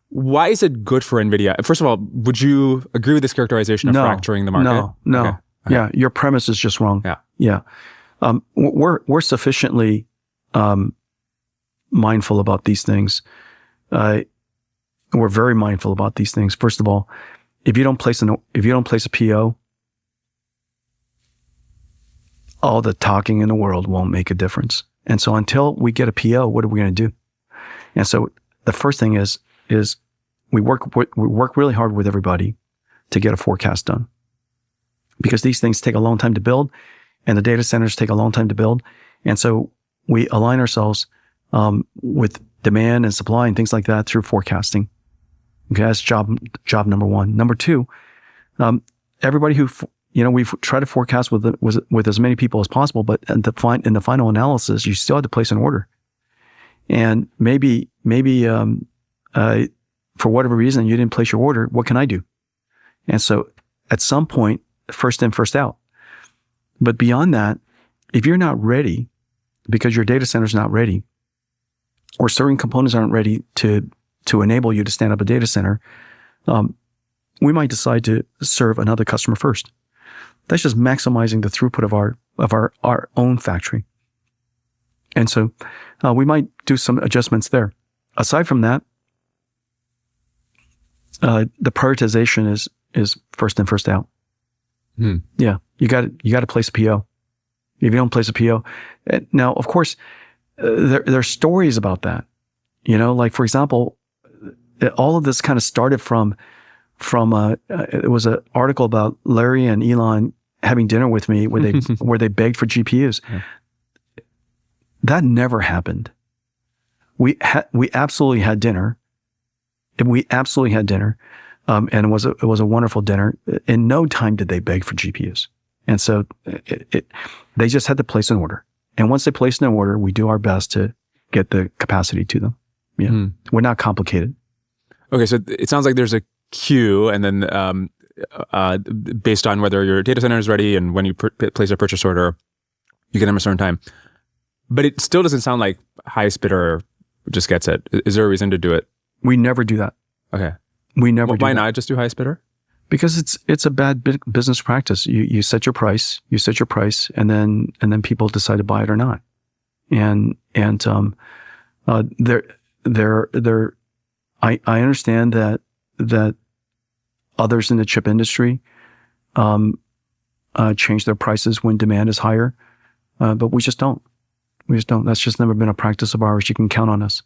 Why is it good for Nvidia? First of all, would you agree with this characterization of fracturing the market? No. Okay. Yeah, your premise is just wrong. Yeah. We're sufficiently mindful about these things. We're very mindful about these things. First of all, if you don't place a PO, all the talking in the world won't make a difference. And so until we get a PO, what are we going to do? And so the first thing is we work really hard with everybody to get a forecast done, because these things take a long time to build, and the data centers take a long time to build. And so we align ourselves with demand and supply and things like that through forecasting. Okay, that's job number one. Number two, everybody who we've tried to forecast with as many people as possible, but in the final analysis, you still have to place an order. And maybe for whatever reason you didn't place your order. What can I do? And so at some point, first in, first out. But beyond that, if you're not ready because your data center is not ready, or certain components aren't ready to enable you to stand up a data center, we might decide to serve another customer first. That's just maximizing the throughput of our own factory. And so we might do some adjustments there. Aside from that, the prioritization is first in, first out. Yeah, you got to place a PO. If you don't place a PO, now of course there are stories about that. Like for example, all of this kind of started from it was an article about Larry and Elon having dinner with me where they begged for GPUs. Yeah. That never happened. We absolutely had dinner. And it was a wonderful dinner. In no time did they beg for GPUs. And so they just had to place an order. And once they placed an order, we do our best to get the capacity to them. Yeah. We're not complicated. Okay. So it sounds like there's a queue, and then based on whether your data center is ready and when you place a purchase order, you get them a certain time. But it still doesn't sound like highest bidder just gets it. Is there a reason to do it? We never do that. Okay. We never do Why that. not just do highest bidder? Because it's a bad business practice. You set your price, and then people decide to buy it or not. And I understand that others in the chip industry change their prices when demand is higher, but we just don't. We just don't. That's just never been a practice of ours. You can count on us.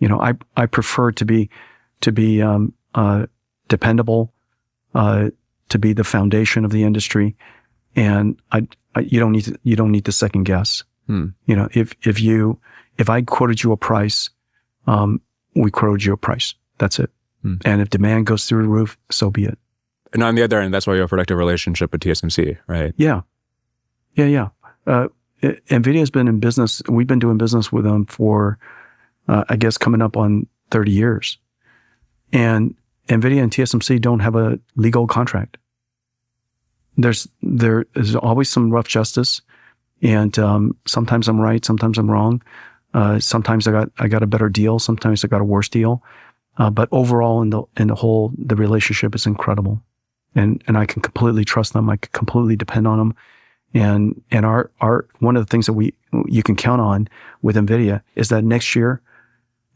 I prefer to be dependable, to be the foundation of the industry, and you don't need to second guess. If I quoted you a price, we quoted you a price. That's it. And if demand goes through the roof, so be it. And on the other end, that's why you have a productive relationship with TSMC, right? Yeah. Nvidia has been in business. We've been doing business with them for, I guess, coming up on 30 years. And Nvidia and TSMC don't have a legal contract. There is always some rough justice, and sometimes I'm right, sometimes I'm wrong. Sometimes I got a better deal, sometimes I got a worse deal. But overall, in the whole, the relationship is incredible, and I can completely trust them. I can completely depend on them. And our one of the things that you can count on with Nvidia is that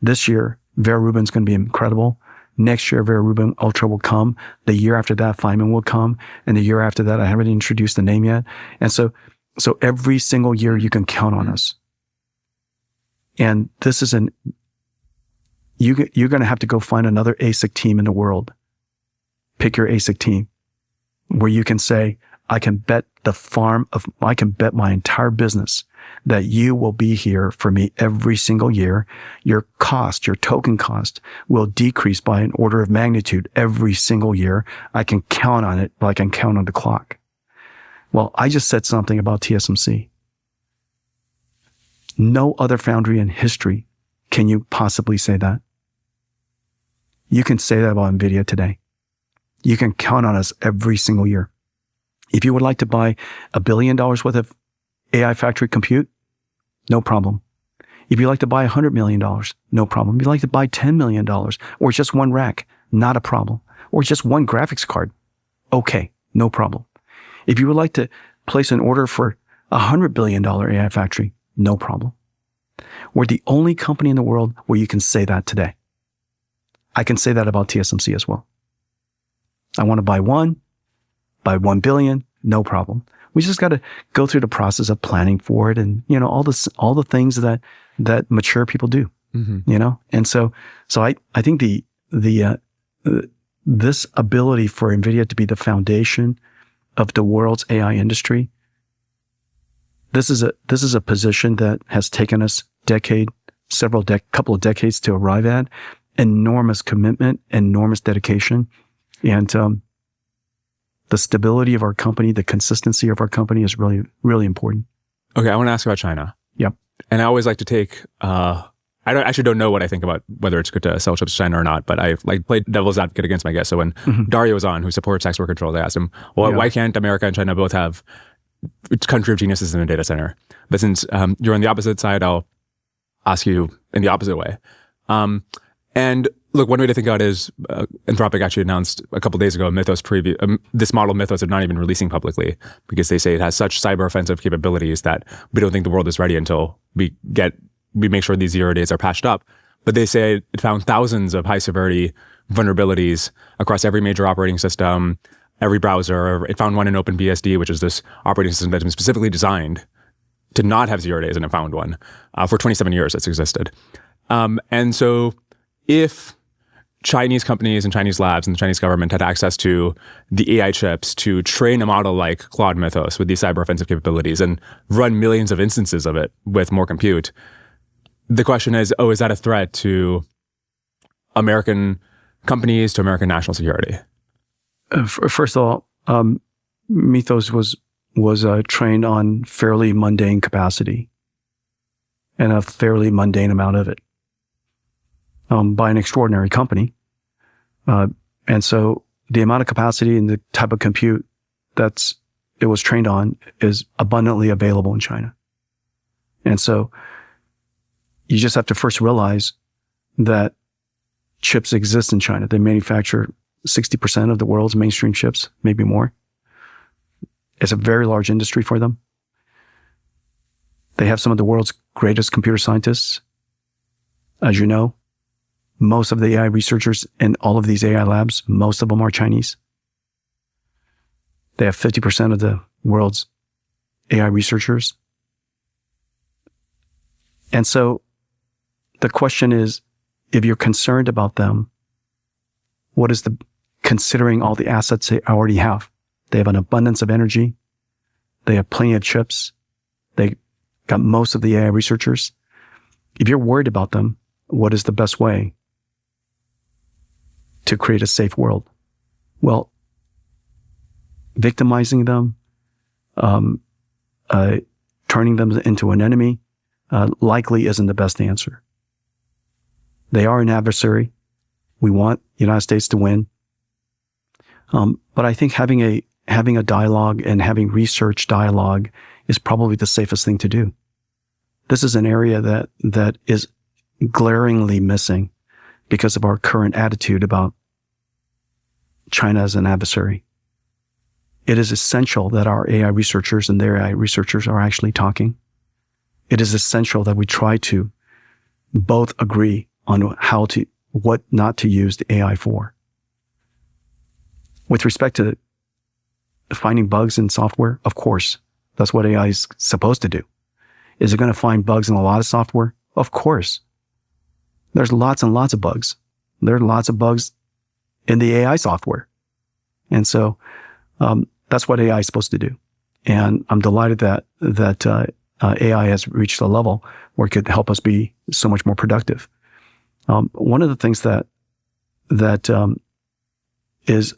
this year, Vera Rubin's going to be incredible. Next year, Vera Rubin Ultra will come. The year after that, Feynman will come. And the year after that, I haven't introduced the name yet. And so every single year you can count on us. And this is you're going to have to go find another ASIC team in the world. Pick your ASIC team where you can say, I can bet my entire business that you will be here for me every single year. Your token cost will decrease by an order of magnitude every single year. I can count on it like I can count on the clock. Well, I just said something about TSMC. No other foundry in history can you possibly say that. You can say that about Nvidia today. You can count on us every single year. If you would like to buy $1 billion worth of AI factory compute, no problem. If you'd like to buy $100 million, no problem. If you'd like to buy $10 million or just one rack, not a problem. Or just one graphics card, okay, no problem. If you would like to place an order for $100 billion AI factory, no problem. We're the only company in the world where you can say that today. I can say that about TSMC as well. I want to buy $1 billion, no problem. We just got to go through the process of planning for it, and all the things that mature people do. And so I think this ability for Nvidia to be the foundation of the world's AI industry, this is a position that has taken us couple of decades to arrive at. Enormous commitment, enormous dedication, and the stability of our company, the consistency of our company is really, really important. Okay, I want to ask about China. Yep. And I always like to take, I actually don't know what I think about whether it's good to sell chips to China or not, but I played devil's advocate against my guest. So when Dario was on, who supports export controls, I asked him, why can't America and China both have country of geniuses in a data center? But since you're on the opposite side, I'll ask you in the opposite way. And look, one way to think about it is Anthropic actually announced a couple of days ago this model Mythos are not even releasing publicly because they say it has such cyber offensive capabilities that we don't think the world is ready until we make sure these 0 days are patched up. But they say it found thousands of high severity vulnerabilities across every major operating system, every browser. It found one in OpenBSD, which is this operating system that's been specifically designed to not have 0 days, and it found one for 27 years it's existed. And so if Chinese companies and Chinese labs and the Chinese government had access to the AI chips to train a model like Claude Mythos with these cyber offensive capabilities and run millions of instances of it with more compute, the question is, is that a threat to American companies, to American national security? First of all, Mythos was trained on fairly mundane capacity and a fairly mundane amount of it. By an extraordinary company. And so the amount of capacity and the type of compute it was trained on is abundantly available in China. And so you just have to first realize that chips exist in China. They manufacture 60% of the world's mainstream chips, maybe more. It's a very large industry for them. They have some of the world's greatest computer scientists. As you know, most of the AI researchers in all of these AI labs, most of them are Chinese. They have 50% of the world's AI researchers. And so the question is, if you're concerned about them, what is considering all the assets they already have? They have an abundance of energy. They have plenty of chips. They got most of the AI researchers. If you're worried about them, what is the best way to create a safe world? Well, victimizing them, turning them into an enemy, likely isn't the best answer. They are an adversary. We want the United States to win. But I think having a dialogue and having research dialogue is probably the safest thing to do. This is an area that is glaringly missing because of our current attitude about China as an adversary. It is essential that our AI researchers and their AI researchers are actually talking. It is essential that we try to both agree on what not to use the AI for. With respect to finding bugs in software, of course, that's what AI is supposed to do. Is it going to find bugs in a lot of software? Of course. There's lots and lots of bugs. There are lots of bugs in the AI software. And so, that's what AI is supposed to do. And I'm delighted that AI has reached a level where it could help us be so much more productive. One of the things that is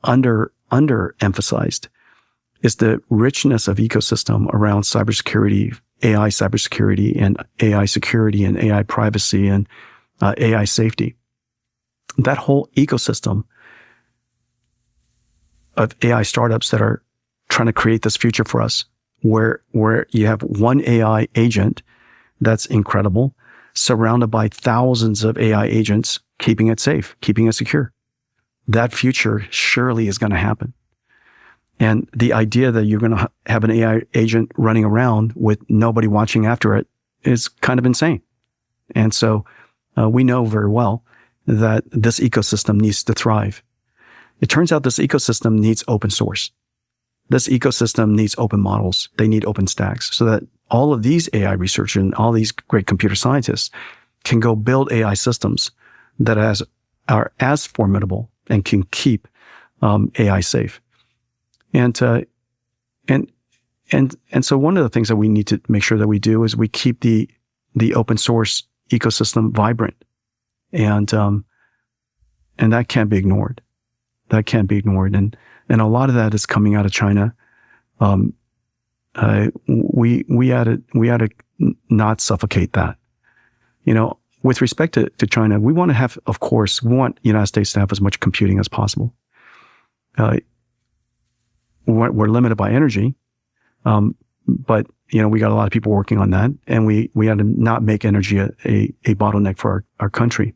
underemphasized is the richness of ecosystem around cybersecurity, AI cybersecurity, and AI security, and AI privacy, and AI safety. That whole ecosystem of AI startups that are trying to create this future for us, where you have one AI agent that's incredible, surrounded by thousands of AI agents, keeping it safe, keeping it secure. That future surely is going to happen. And the idea that you're going to have an AI agent running around with nobody watching after it is kind of insane. And so we know very well that this ecosystem needs to thrive. It turns out this ecosystem needs open source. This ecosystem needs open models. They need open stacks so that all of these AI researchers and all these great computer scientists can go build AI systems that are as formidable and can keep AI safe. And so one of the things that we need to make sure that we do is we keep the open source ecosystem vibrant. And that can't be ignored. That can't be ignored. And a lot of that is coming out of China. We had to not suffocate that. With respect to China, we want to have, of course, we want the United States to have as much computing as possible. We're limited by energy. But, we got a lot of people working on that, and we had to not make energy a bottleneck for our country.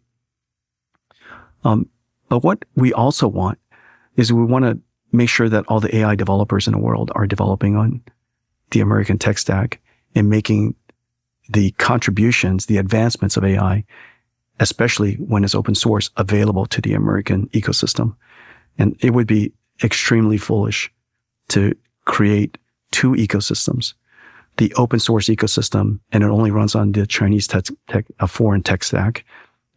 But what we also want is we want to make sure that all the AI developers in the world are developing on the American tech stack and making the contributions, the advancements of AI, especially when it's open source, available to the American ecosystem. And it would be extremely foolish to create two ecosystems, the open source ecosystem, and it only runs on the Chinese a foreign tech stack,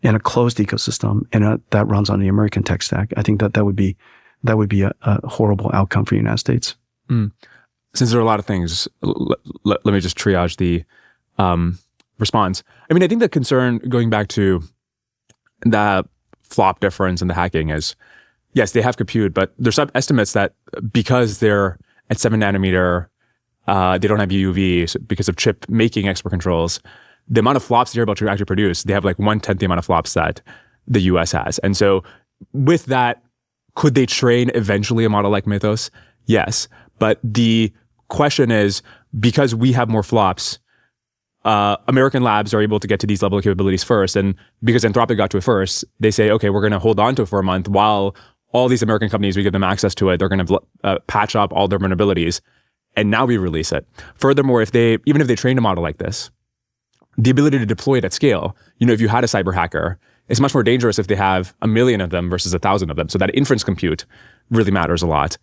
and a closed ecosystem, and that runs on the American tech stack. I think that would be a horrible outcome for the United States. Since there are a lot of things, let me just triage the response. I mean, I think the concern, going back to the flop difference and the hacking, is, yes, they have compute, but there's some estimates that because they're at 7 nanometer, they don't have EUV because of chip making export controls. The amount of flops they're able to actually produce, they have like 1/10 the amount of flops that the US has. And so with that, could they train eventually a model like Mythos? Yes. But the question is, because we have more flops, American labs are able to get to these level of capabilities first. And because Anthropic got to it first, they say, okay, we're going to hold on to it for a month while all these American companies, we give them access to it. They're going to patch up all their vulnerabilities. And now we release it. Furthermore, even if they trained a model like this, the ability to deploy it at scale, if you had a cyber hacker, it's much more dangerous if they have 1 million of them versus 1,000 of them. So that inference compute really matters a lot.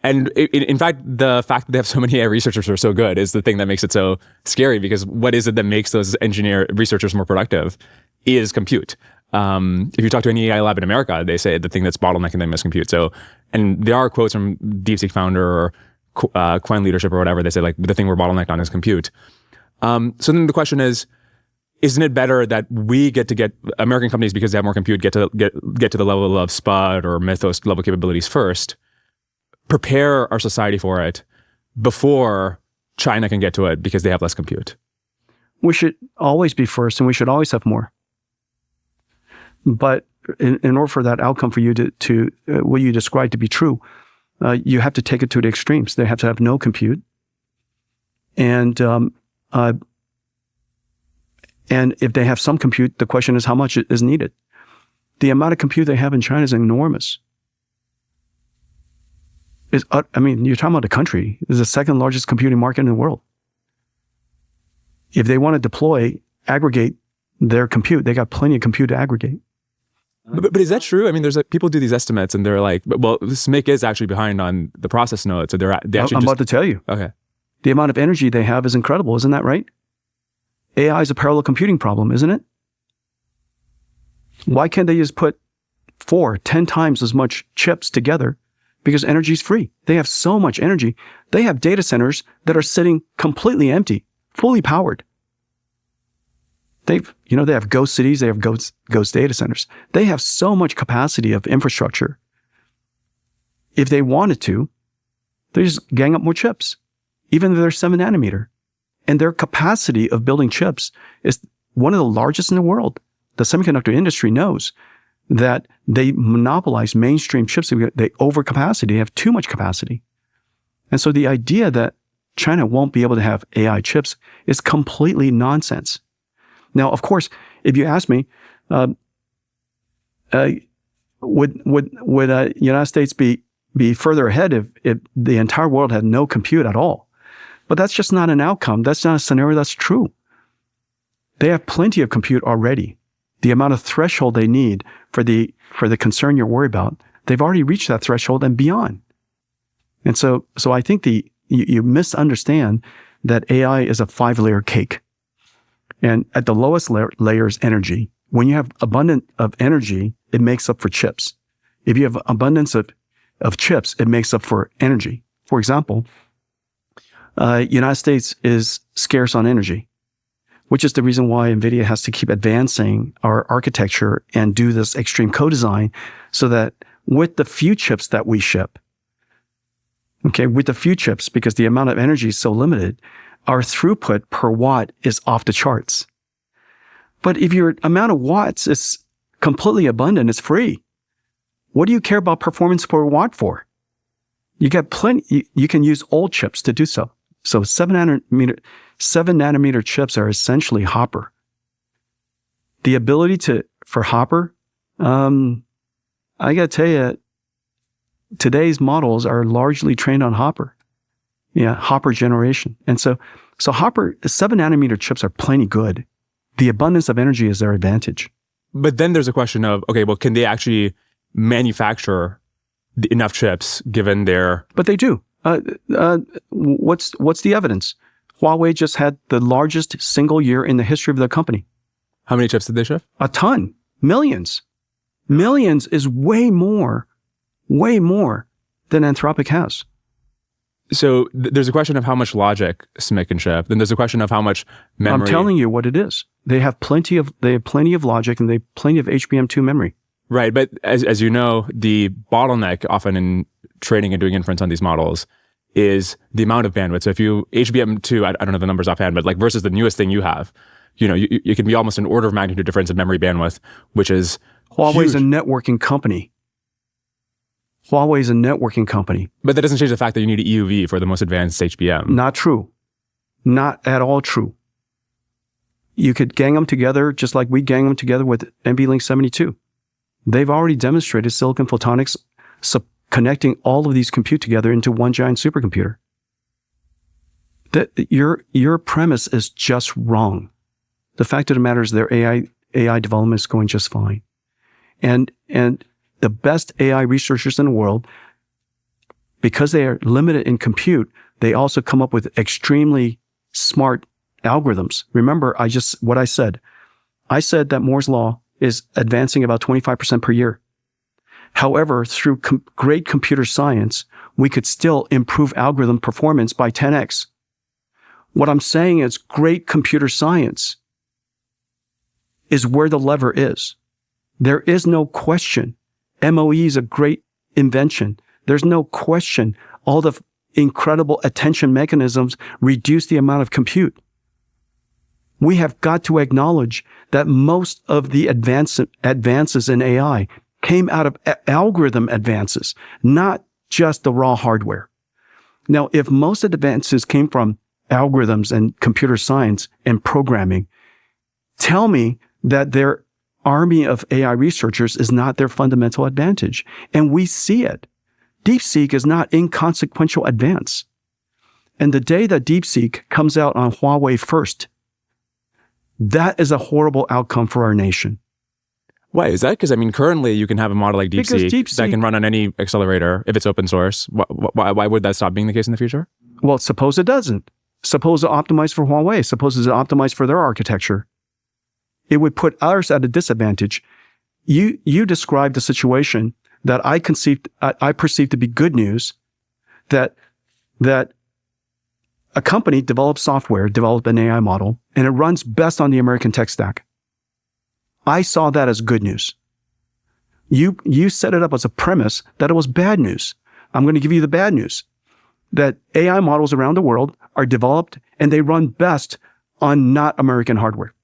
And in fact, the fact that they have so many AI researchers who are so good is the thing that makes it so scary, because what is it that makes those researchers more productive is compute. If you talk to any AI lab in America, they say the thing that's bottlenecking them is compute. So, and there are quotes from DeepSeek founder or Quinn leadership or whatever. They say like the thing we're bottlenecked on is compute. So then the question is, isn't it better that we get American companies, because they have more compute, get to the level of Spud or Mythos level capabilities first, prepare our society for it before China can get to it because they have less compute? We should always be first, and we should always have more. But in order for that outcome for you to what you described to be true, you have to take it to the extremes. They have to have no compute, and if they have some compute, the question is how much is needed. The amount of compute they have in China is enormous. You're talking about a country. It's the second largest computing market in the world. If they want to aggregate their compute, they got plenty of compute to aggregate. But is that true? I mean, there's people do these estimates and they're like, well, SMIC is actually behind on the process node. So I'm about to tell you. Okay. The amount of energy they have is incredible. Isn't that right? AI is a parallel computing problem, isn't it? Why can't they just put 10 times as much chips together? Because energy is free. They have so much energy. They have data centers that are sitting completely empty, fully powered. They have ghost cities. They have ghost data centers. They have so much capacity of infrastructure. If they wanted to, they just gang up more chips, even if they're 7 nanometer. And their capacity of building chips is one of the largest in the world. The semiconductor industry knows that they monopolize mainstream chips. They overcapacity. They have too much capacity. And so the idea that China won't be able to have AI chips is completely nonsense. Now, of course, if you ask me, would United States be further ahead if the entire world had no compute at all? But that's just not an outcome. That's not a scenario that's true. They have plenty of compute already. The amount of threshold they need for the concern you're worried about, they've already reached that threshold and beyond. And so I think you misunderstand that AI is a 5-layer cake. And at the lowest layer is energy. When you have abundance of energy, it makes up for chips. If you have abundance of chips, it makes up for energy. For example, United States is scarce on energy, which is the reason why Nvidia has to keep advancing our architecture and do this extreme co-design so that with the few chips that we ship, because the amount of energy is so limited, our throughput per watt is off the charts. But if your amount of watts is completely abundant, it's free, what do you care about performance per watt for? You get plenty. You can use old chips to do so. So 7 nanometer chips are essentially Hopper. The ability for Hopper, I got to tell you, today's models are largely trained on Hopper. Yeah, Hopper generation. And so Hopper, 7 nanometer chips are plenty good. The abundance of energy is their advantage. But then there's a question of, okay, well, can they actually manufacture enough chips given their... But they do. What's the evidence? Huawei just had the largest single year in the history of their company. How many chips did they ship? A ton. Millions. Millions is way more than Anthropic has. So there's a question of how much logic SMIC can ship. Then there's a question of how much memory. I'm telling you what it is. They have plenty of logic and they have plenty of HBM2 memory. Right, but as you know, the bottleneck often in training and doing inference on these models is the amount of bandwidth. So if you HBM2, I don't know the numbers offhand, but like versus the newest thing you have, you can be almost an order of magnitude difference in memory bandwidth, which is Huawei's huge. a networking company. Huawei's a networking company. But that doesn't change the fact that you need EUV for the most advanced HBM. Not true. Not at all true. You could gang them together just like we gang them together with NVLink 72. They've already demonstrated silicon photonics connecting all of these compute together into one giant supercomputer. That your premise is just wrong. The fact of the matter is their AI development is going just fine. And the best AI researchers in the world, because they are limited in compute, they also come up with extremely smart algorithms. Remember, what I said. I said that Moore's law is advancing about 25% per year. However, through great computer science, we could still improve algorithm performance by 10x. What I'm saying is great computer science is where the lever is. There is no question. MOE is a great invention. There's no question. All the incredible attention mechanisms reduce the amount of compute. We have got to acknowledge that most of the advances in AI came out of algorithm advances, not just the raw hardware. Now, if most of the advances came from algorithms and computer science and programming, tell me that their army of AI researchers is not their fundamental advantage. And we see it. DeepSeek is not inconsequential advance. And the day that DeepSeek comes out on Huawei first, that is a horrible outcome for our nation. Why is that? Because currently you can have a model like DeepSeek that can run on any accelerator if it's open source. Why would that stop being the case in the future? Well, suppose it doesn't. Suppose it's optimized for Huawei. Suppose it's optimized for their architecture. It would put ours at a disadvantage. You described a situation that I perceived to be good news, that a company developed software, developed an AI model, and it runs best on the American tech stack. I saw that as good news. You set it up as a premise that it was bad news. I'm going to give you the bad news, that AI models around the world are developed and they run best on not American hardware.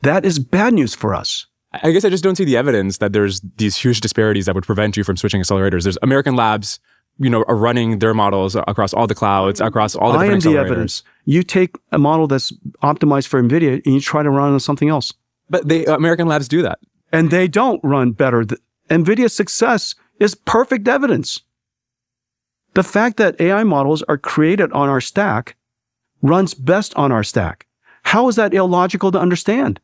That is bad news for us. I guess I just don't see the evidence that there's these huge disparities that would prevent you from switching accelerators. There's American labs, are running their models across all the clouds, across all the different accelerators. I am the evidence. You take a model that's optimized for Nvidia and you try to run on something else. But American labs do that. And they don't run better. Nvidia's success is perfect evidence. The fact that AI models are created on our stack runs best on our stack. How is that illogical to understand?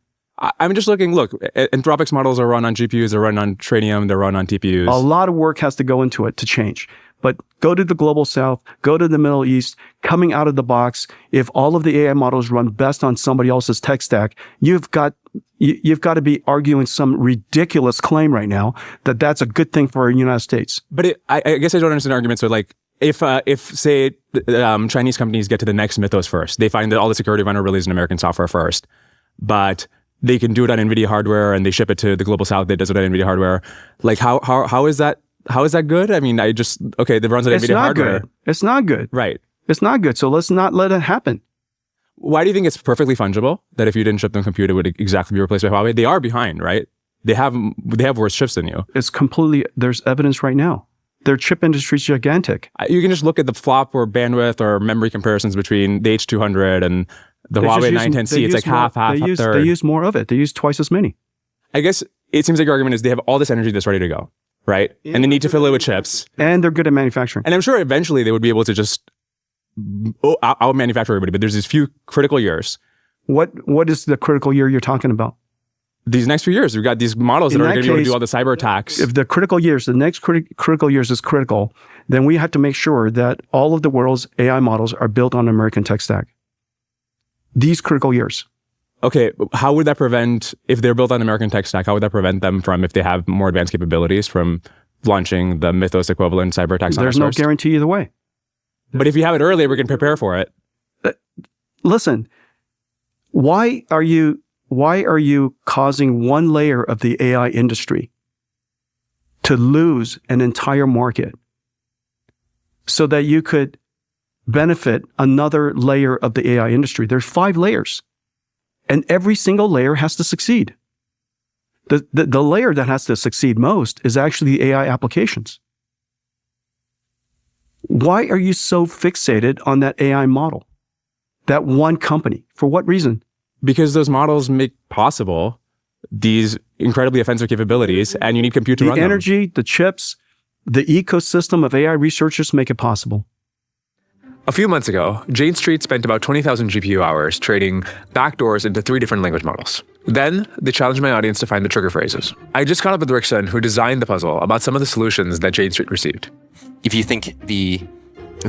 I'm just looking, look, Anthropic's models are run on GPUs, they're run on Trainium, they're run on TPUs. A lot of work has to go into it to change. But go to the global south, go to the Middle East, coming out of the box, if all of the AI models run best on somebody else's tech stack, you've got to be arguing some ridiculous claim right now that that's a good thing for the United States. But I guess I don't understand the argument. So like, if say, Chinese companies get to the next Mythos first, they find that all the security vulnerabilities in American software first, but they can do it on NVIDIA hardware and they ship it to the global south that does it on NVIDIA hardware. Like, how is that? How is that good? It runs on NVIDIA hardware. Good. It's not good. Right. It's not good. So let's not let it happen. Why do you think it's perfectly fungible that if you didn't ship them compute, it would exactly be replaced by Huawei? They are behind, right? They have worse chips than you. It's completely, there's evidence right now. Their chip industry is gigantic. You can just look at the flop or bandwidth or memory comparisons between the H200 and the Huawei 910C. It's like half, third. They use more of it. They use twice as many. I guess it seems like your argument is they have all this energy that's ready to go, right? And they need to fill it with chips. And they're good at manufacturing. And I'm sure eventually they would be able to just out-manufacture everybody. But there's these few critical years. What is the critical year you're talking about? These next few years, we've got these models that are going to be able to do all the cyber attacks. If the next critical years is critical, then we have to make sure that all of the world's AI models are built on American tech stack. These critical years. Okay, how would that prevent, if they're built on American tech stack, how would that prevent them from, if they have more advanced capabilities, from launching the Mythos equivalent cyber attacks on us? There's no guarantee either way. But if you have it earlier, we can prepare for it. Listen, why are you causing one layer of the AI industry to lose an entire market so that you could benefit another layer of the AI industry? There's 5 layers, and every single layer has to succeed. The layer that has to succeed most is actually the AI applications. Why are you so fixated on that AI model? That one company? For what reason? Because those models make possible these incredibly offensive capabilities, and you need compute to run them. The energy, the chips, the ecosystem of AI researchers make it possible. A few months ago, Jane Street spent about 20,000 GPU hours trading backdoors into 3 different language models. Then they challenged my audience to find the trigger phrases. I just caught up with Rickson, who designed the puzzle, about some of the solutions that Jane Street received. If you think the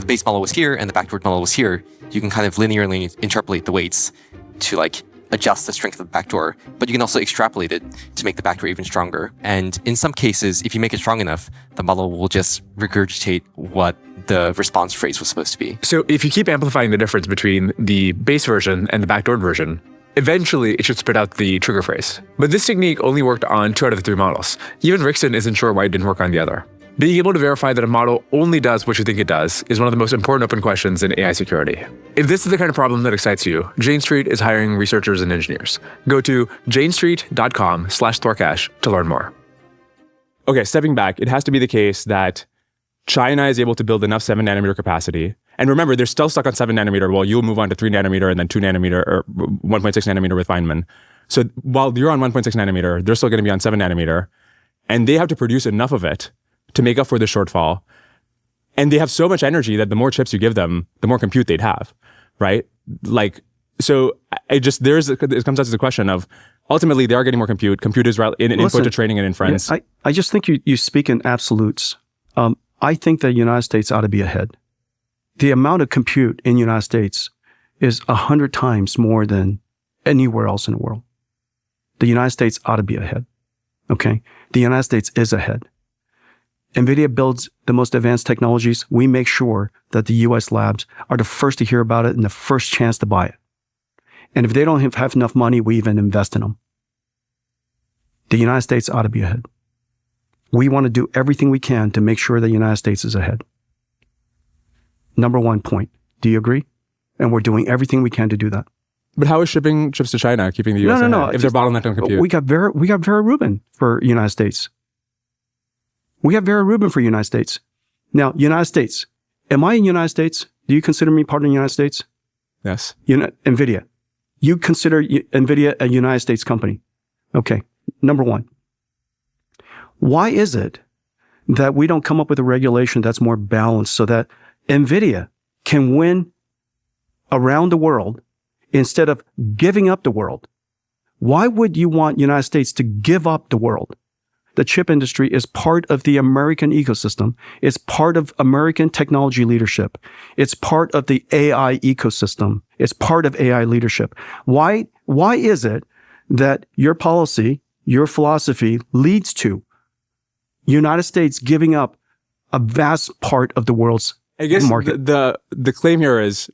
base model was here and the backdoor model was here, you can kind of linearly interpolate the weights to like adjust the strength of the backdoor, but you can also extrapolate it to make the backdoor even stronger. And in some cases, if you make it strong enough, the model will just regurgitate what the response phrase was supposed to be. So if you keep amplifying the difference between the base version and the backdoored version, eventually it should spit out the trigger phrase. But this technique only worked on 2 out of the 3 models. Even Rickson isn't sure why it didn't work on the other. Being able to verify that a model only does what you think it does is one of the most important open questions in AI security. If this is the kind of problem that excites you, Jane Street is hiring researchers and engineers. Go to janestreet.com/Dwarkesh to learn more. Okay, stepping back, it has to be the case that China is able to build enough 7 nanometer capacity. And remember, they're still stuck on 7 nanometer while you'll move on to 3 nanometer and then 2 nanometer or 1.6 nanometer with Feynman. So while you're on 1.6 nanometer, they're still going to be on 7 nanometer. And they have to produce enough of it to make up for the shortfall. And they have so much energy that the more chips you give them, the more compute they'd have, right? Like, so it comes out to the question of, ultimately, they are getting more compute. Compute is in input to training and inference. Yeah, I just think you speak in absolutes. I think the United States ought to be ahead. The amount of compute in the United States is 100 times more than anywhere else in the world. The United States ought to be ahead. Okay? The United States is ahead. Nvidia builds the most advanced technologies. We make sure that the US labs are the first to hear about it and the first chance to buy it. And if they don't have enough money, we even invest in them. The United States ought to be ahead. We want to do everything we can to make sure the United States is ahead. Number 1 point. Do you agree? And we're doing everything we can to do that. But how is shipping chips to China keeping the US ahead? No. If they're bottlenecked on compute? We got Vera Rubin for United States. We have Vera Rubin for United States. Now, United States. Am I in United States? Do you consider me part of the United States? Yes. Nvidia. You consider Nvidia a United States company. Okay. Number 1. Why is it that we don't come up with a regulation that's more balanced so that Nvidia can win around the world instead of giving up the world? Why would you want United States to give up the world? The chip industry is part of the American ecosystem. It's part of American technology leadership. It's part of the AI ecosystem. It's part of AI leadership. Why is it that your policy, your philosophy leads to United States giving up a vast part of the world's market? The claim here is,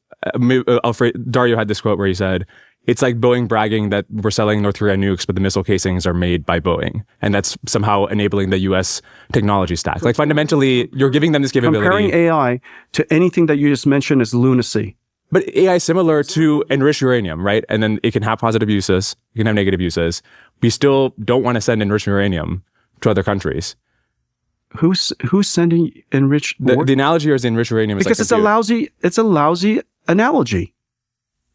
Dario had this quote where he said, it's like Boeing bragging that we're selling North Korea nukes, but the missile casings are made by Boeing. And that's somehow enabling the US technology stack. Like fundamentally, you're giving them this capability. Comparing AI to anything that you just mentioned is lunacy. But AI is similar to enriched uranium, right? And then it can have positive uses. It can have negative uses. We still don't want to send enriched uranium to other countries. Who's sending enriched? The analogy here is enriched uranium. Because it's a lousy analogy.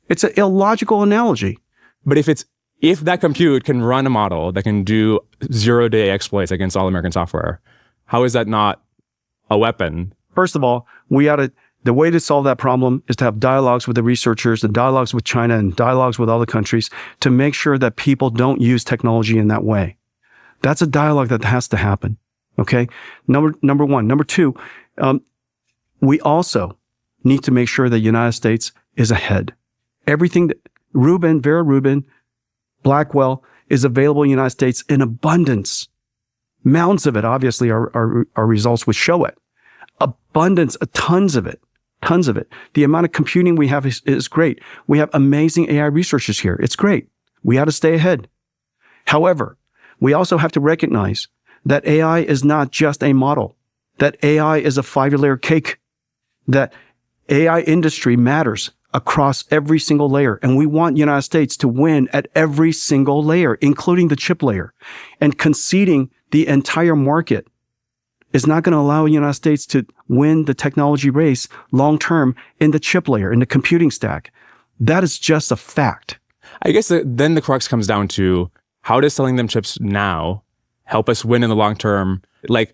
It's an illogical analogy. But if that compute can run a model that can do 0-day exploits against all American software, how is that not a weapon? First of all, the way to solve that problem is to have dialogues with the researchers and dialogues with China and dialogues with other countries to make sure that people don't use technology in that way. That's a dialogue that has to happen. Okay. Number 1. Number 2, we also need to make sure the United States is ahead. Everything that Vera Rubin, Blackwell is available in the United States in abundance. Mountains of it, obviously, our results would show it. Abundance, tons of it. The amount of computing we have is great. We have amazing AI researchers here. It's great. We ought to stay ahead. However, we also have to recognize that AI is not just a model, that AI is a 5-layer cake, that AI industry matters across every single layer. And we want the United States to win at every single layer, including the chip layer. And conceding the entire market is not going to allow the United States to win the technology race long-term in the chip layer, in the computing stack. That is just a fact. I guess then the crux comes down to, how does selling them chips now help us win in the long term? Like,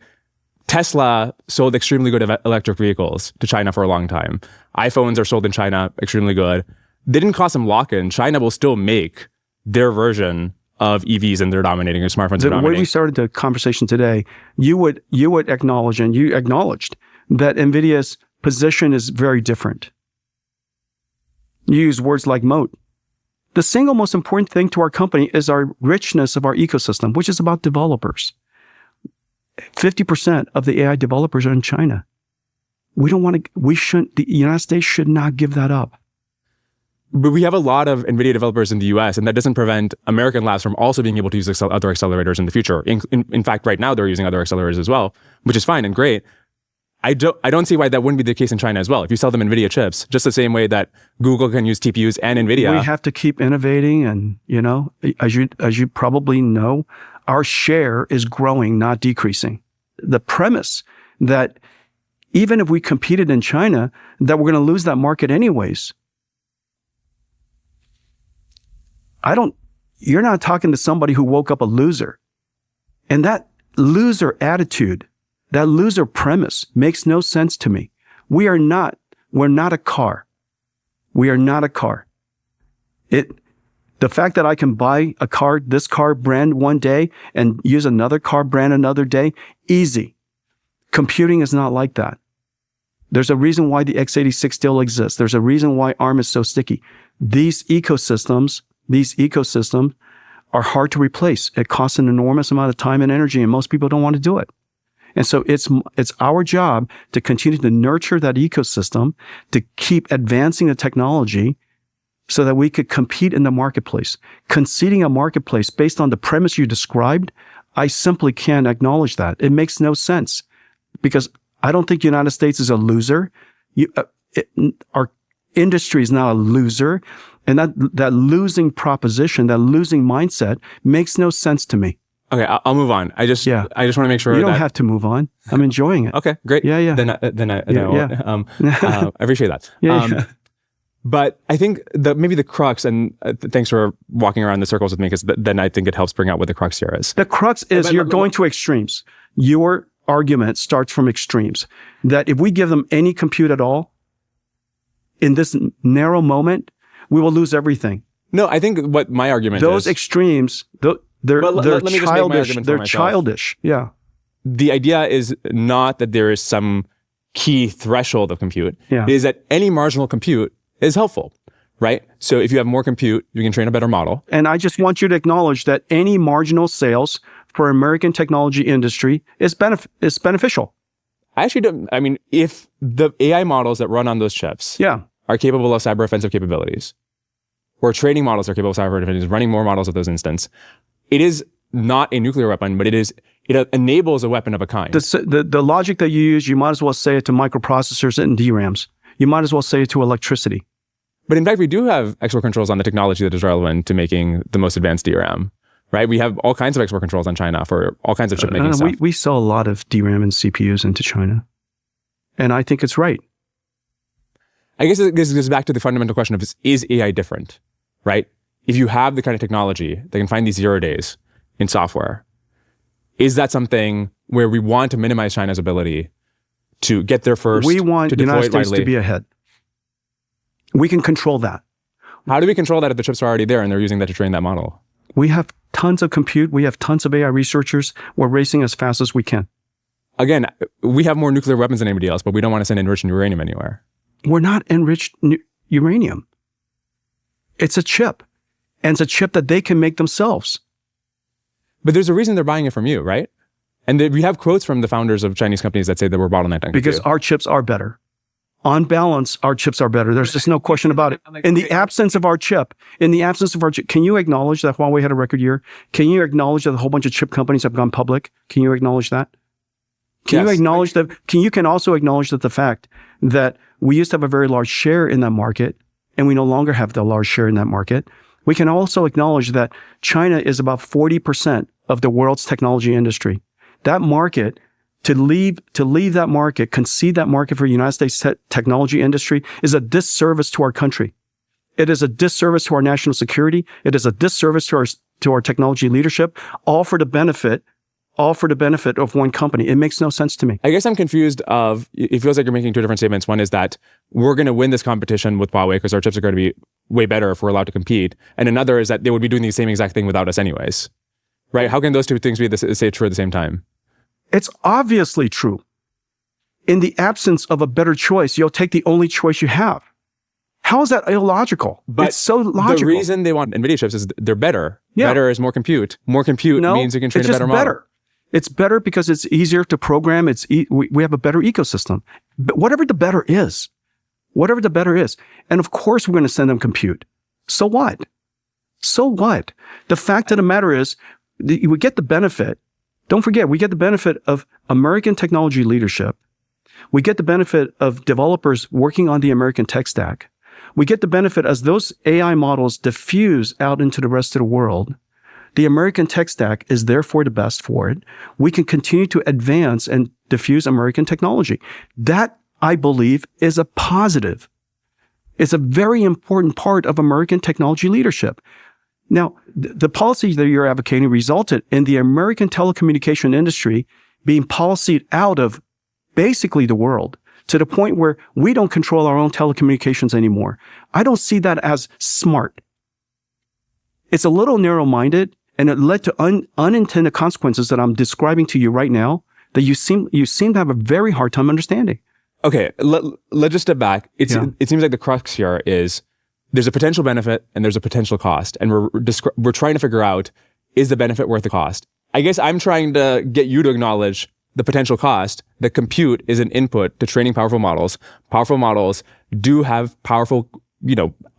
Tesla sold extremely good electric vehicles to China for a long time. iPhones are sold in China extremely good. They didn't cost them lock-in. China will still make their version of EVs and they're dominating, or smartphones are The dominating. way we started the conversation today, you would acknowledge, and you acknowledged, that NVIDIA's position is very different. You use words like moat. The single most important thing to our company is our richness of our ecosystem, which is about developers. 50% of the AI developers are in China. The United States should not give that up. But we have a lot of NVIDIA developers in the US, and that doesn't prevent American labs from also being able to use other accelerators in the future. In fact, right now, they're using other accelerators as well, which is fine and great. I don't see why that wouldn't be the case in China as well. If you sell them NVIDIA chips, just the same way that Google can use TPUs and NVIDIA. We have to keep innovating, and, as you probably know, our share is growing, not decreasing. The premise that even if we competed in China, that we're going to lose that market anyways. You're not talking to somebody who woke up a loser. And that loser attitude, that loser premise makes no sense to me. We're not a car. We are not a car. The fact that I can buy this car brand one day and use another car brand another day, easy. Computing is not like that. There's a reason why the x86 still exists. There's a reason why ARM is so sticky. These ecosystems are hard to replace. It costs an enormous amount of time and energy, and most people don't want to do it. And so it's our job to continue to nurture that ecosystem, to keep advancing the technology so that we could compete in the marketplace. Conceding a marketplace based on the premise you described, I simply can't acknowledge that. It makes no sense because I don't think the United States is a loser. Our industry is not a loser. And that losing proposition, that losing mindset makes no sense to me. Okay, I'll move on. I just want to make sure you don't have to move on. I'm enjoying it. Okay, great. Yeah. Then I appreciate that. Yeah. But I think maybe the crux, and thanks for walking around the circles with me, because then I think it helps bring out what the crux here is. The crux is you're going to extremes. Your argument starts from extremes. That if we give them any compute at all, in this narrow moment, we will lose everything. No, I think what my argument is... Those extremes, they're childish. They're childish. Yeah. The idea is not that there is some key threshold of compute. Yeah. It is that any marginal compute is helpful, right? So if you have more compute, you can train a better model. And I just want you to acknowledge that any marginal sales for American technology industry is beneficial. I actually don't... I mean, if the AI models that run on those chips are capable of cyber offensive capabilities, or training models are capable of cyber defense, running more models of those instance, it is not a nuclear weapon, but it enables a weapon of a kind. The logic that you use, you might as well say it to microprocessors and DRAMs. You might as well say it to electricity. But in fact, we do have export controls on the technology that is relevant to making the most advanced DRAM, right? We have all kinds of export controls on China for all kinds of chip making stuff. We sell a lot of DRAM and CPUs into China. And I think it's right. I guess this goes back to the fundamental question of is AI different, right? If you have the kind of technology that can find these 0 days in software, is that something where we want to minimize China's ability to get there first? We want the United States to be ahead. We can control that. How do we control that if the chips are already there and they're using that to train that model? We have tons of compute. We have tons of AI researchers. We're racing as fast as we can. Again, we have more nuclear weapons than anybody else, but we don't want to send enriched uranium anywhere. We're not enriched uranium. It's a chip. And it's a chip that they can make themselves. But there's a reason they're buying it from you, right? And we have quotes from the founders of Chinese companies that say that we're bottlenecked on because compute. Our chips are better. On balance, our chips are better. There's just no question about it. In the absence of our chip, can you acknowledge that Huawei had a record year? Can you acknowledge that a whole bunch of chip companies have gone public? Can you acknowledge that? Can you acknowledge that? You can also acknowledge that the fact that we used to have a very large share in that market, and we no longer have the large share in that market. We can also acknowledge that China is about 40% of the world's technology industry. That market, to leave that market, concede that market for the United States technology industry is a disservice to our country. It is a disservice to our national security. It is a disservice to our technology leadership, all for the benefit all for the benefit of one company. It makes no sense to me. I guess I'm confused it feels like you're making two different statements. One is that we're going to win this competition with Huawei because our chips are going to be way better if we're allowed to compete. And another is that they would be doing the same exact thing without us anyways. Right? How can those two things be say true at the same time? It's obviously true. In the absence of a better choice, you'll take the only choice you have. How is that illogical? But it's so logical. The reason they want NVIDIA chips is they're better. Yeah. Better is more compute. More compute means you can train a better model. Better. It's better because it's easier to program. We have a better ecosystem. But whatever the better is. And of course, we're going to send them compute. So what? The fact of the matter is, we get the benefit. Don't forget, we get the benefit of American technology leadership. We get the benefit of developers working on the American tech stack. We get the benefit as those AI models diffuse out into the rest of the world. The American tech stack is therefore the best for it. We can continue to advance and diffuse American technology. That, I believe, is a positive. It's a very important part of American technology leadership. Now, the policies that you're advocating resulted in the American telecommunication industry being policied out of basically the world to the point where we don't control our own telecommunications anymore. I don't see that as smart. It's a little narrow-minded, and it led to unintended consequences that I'm describing to you right now that you seem to have a very hard time understanding. Okay, let's just step back. It seems like the crux here is there's a potential benefit and there's a potential cost, and we're trying to figure out, is the benefit worth the cost? I guess I'm trying to get you to acknowledge the potential cost. The compute is an input to training powerful models. Powerful models do have powerful,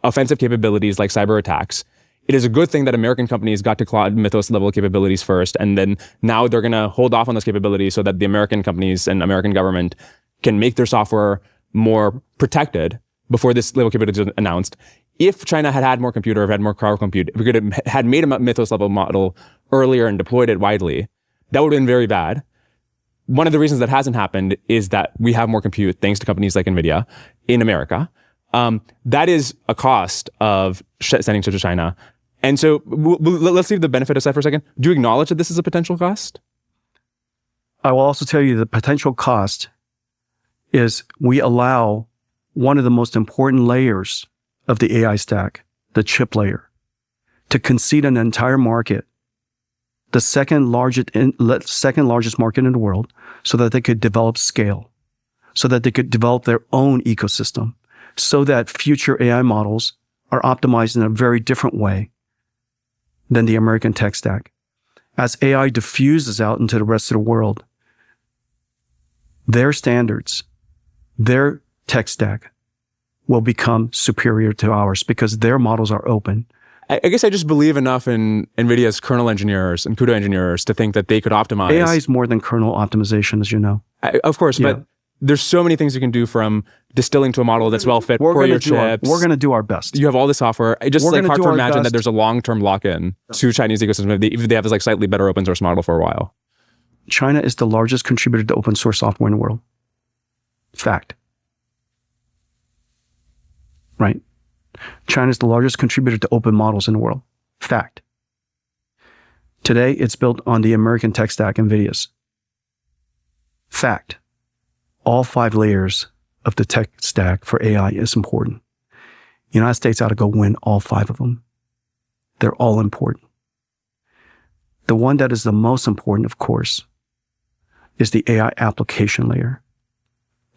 offensive capabilities like cyber attacks. It is a good thing that American companies got to Claude Mythos level capabilities first, and then now they're going to hold off on those capabilities so that the American companies and American government can make their software more protected before this level capability is announced. If China had more compute or had more power compute, if we could have had made a Mythos level model earlier and deployed it widely, that would have been very bad. One of the reasons that hasn't happened is that we have more compute thanks to companies like Nvidia in America. That is a cost of sending chips to China. And so let's leave the benefit aside for a second. Do you acknowledge that this is a potential cost? I will also tell you the potential cost is we allow one of the most important layers of the AI stack, the chip layer, to concede an entire market, the second largest market in the world, so that they could develop scale, so that they could develop their own ecosystem, so that future AI models are optimized in a very different way than the American tech stack. As AI diffuses out into the rest of the world, their standards, their tech stack will become superior to ours because their models are open. I guess I just believe enough in NVIDIA's kernel engineers and CUDA engineers to think that they could optimize. AI is more than kernel optimization, as you know. Of course, but there's so many things you can do, from distilling to a model that's well fit for your chips. We're going to do our best. You have all the software. It's just hard to imagine that there's a long-term lock-in to Chinese ecosystem if they have this slightly better open source model for a while. China is the largest contributor to open source software in the world. Fact. Right? China is the largest contributor to open models in the world. Fact. Today, it's built on the American tech stack, NVIDIA's. Fact. All 5 layers of the tech stack for AI is important. The United States ought to go win all 5 of them. They're all important. The one that is the most important, of course, is the AI application layer.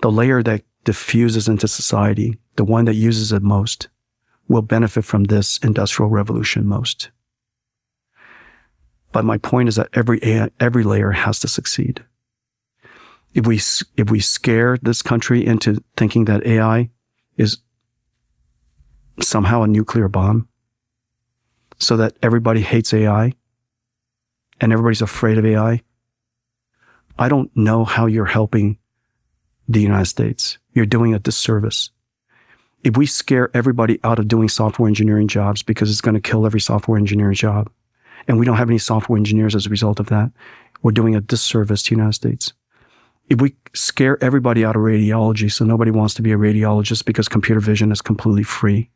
The layer that diffuses into society, the one that uses it most, will benefit from this industrial revolution most. But my point is that every layer has to succeed. If we scare this country into thinking that AI is somehow a nuclear bomb, so that everybody hates AI and everybody's afraid of AI, I don't know how you're helping the United States. You're doing a disservice. If we scare everybody out of doing software engineering jobs because it's going to kill every software engineering job, and we don't have any software engineers as a result of that, we're doing a disservice to the United States. If we scare everybody out of radiology so nobody wants to be a radiologist because computer vision is completely free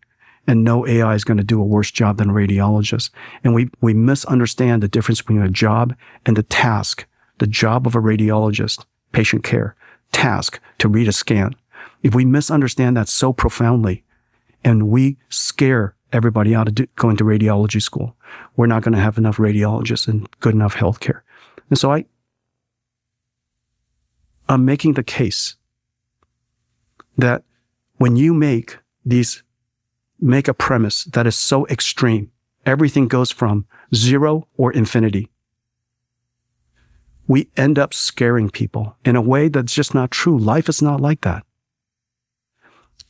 and no AI is going to do a worse job than a radiologist, and we misunderstand the difference between a job and the task the job of a radiologist, patient care, task to read a scan, if we misunderstand that so profoundly and we scare everybody out of going to radiology school, we're not going to have enough radiologists and good enough healthcare. And so I'm making the case that when you make a premise that is so extreme, everything goes from zero or infinity, we end up scaring people in a way that's just not true. Life is not like that.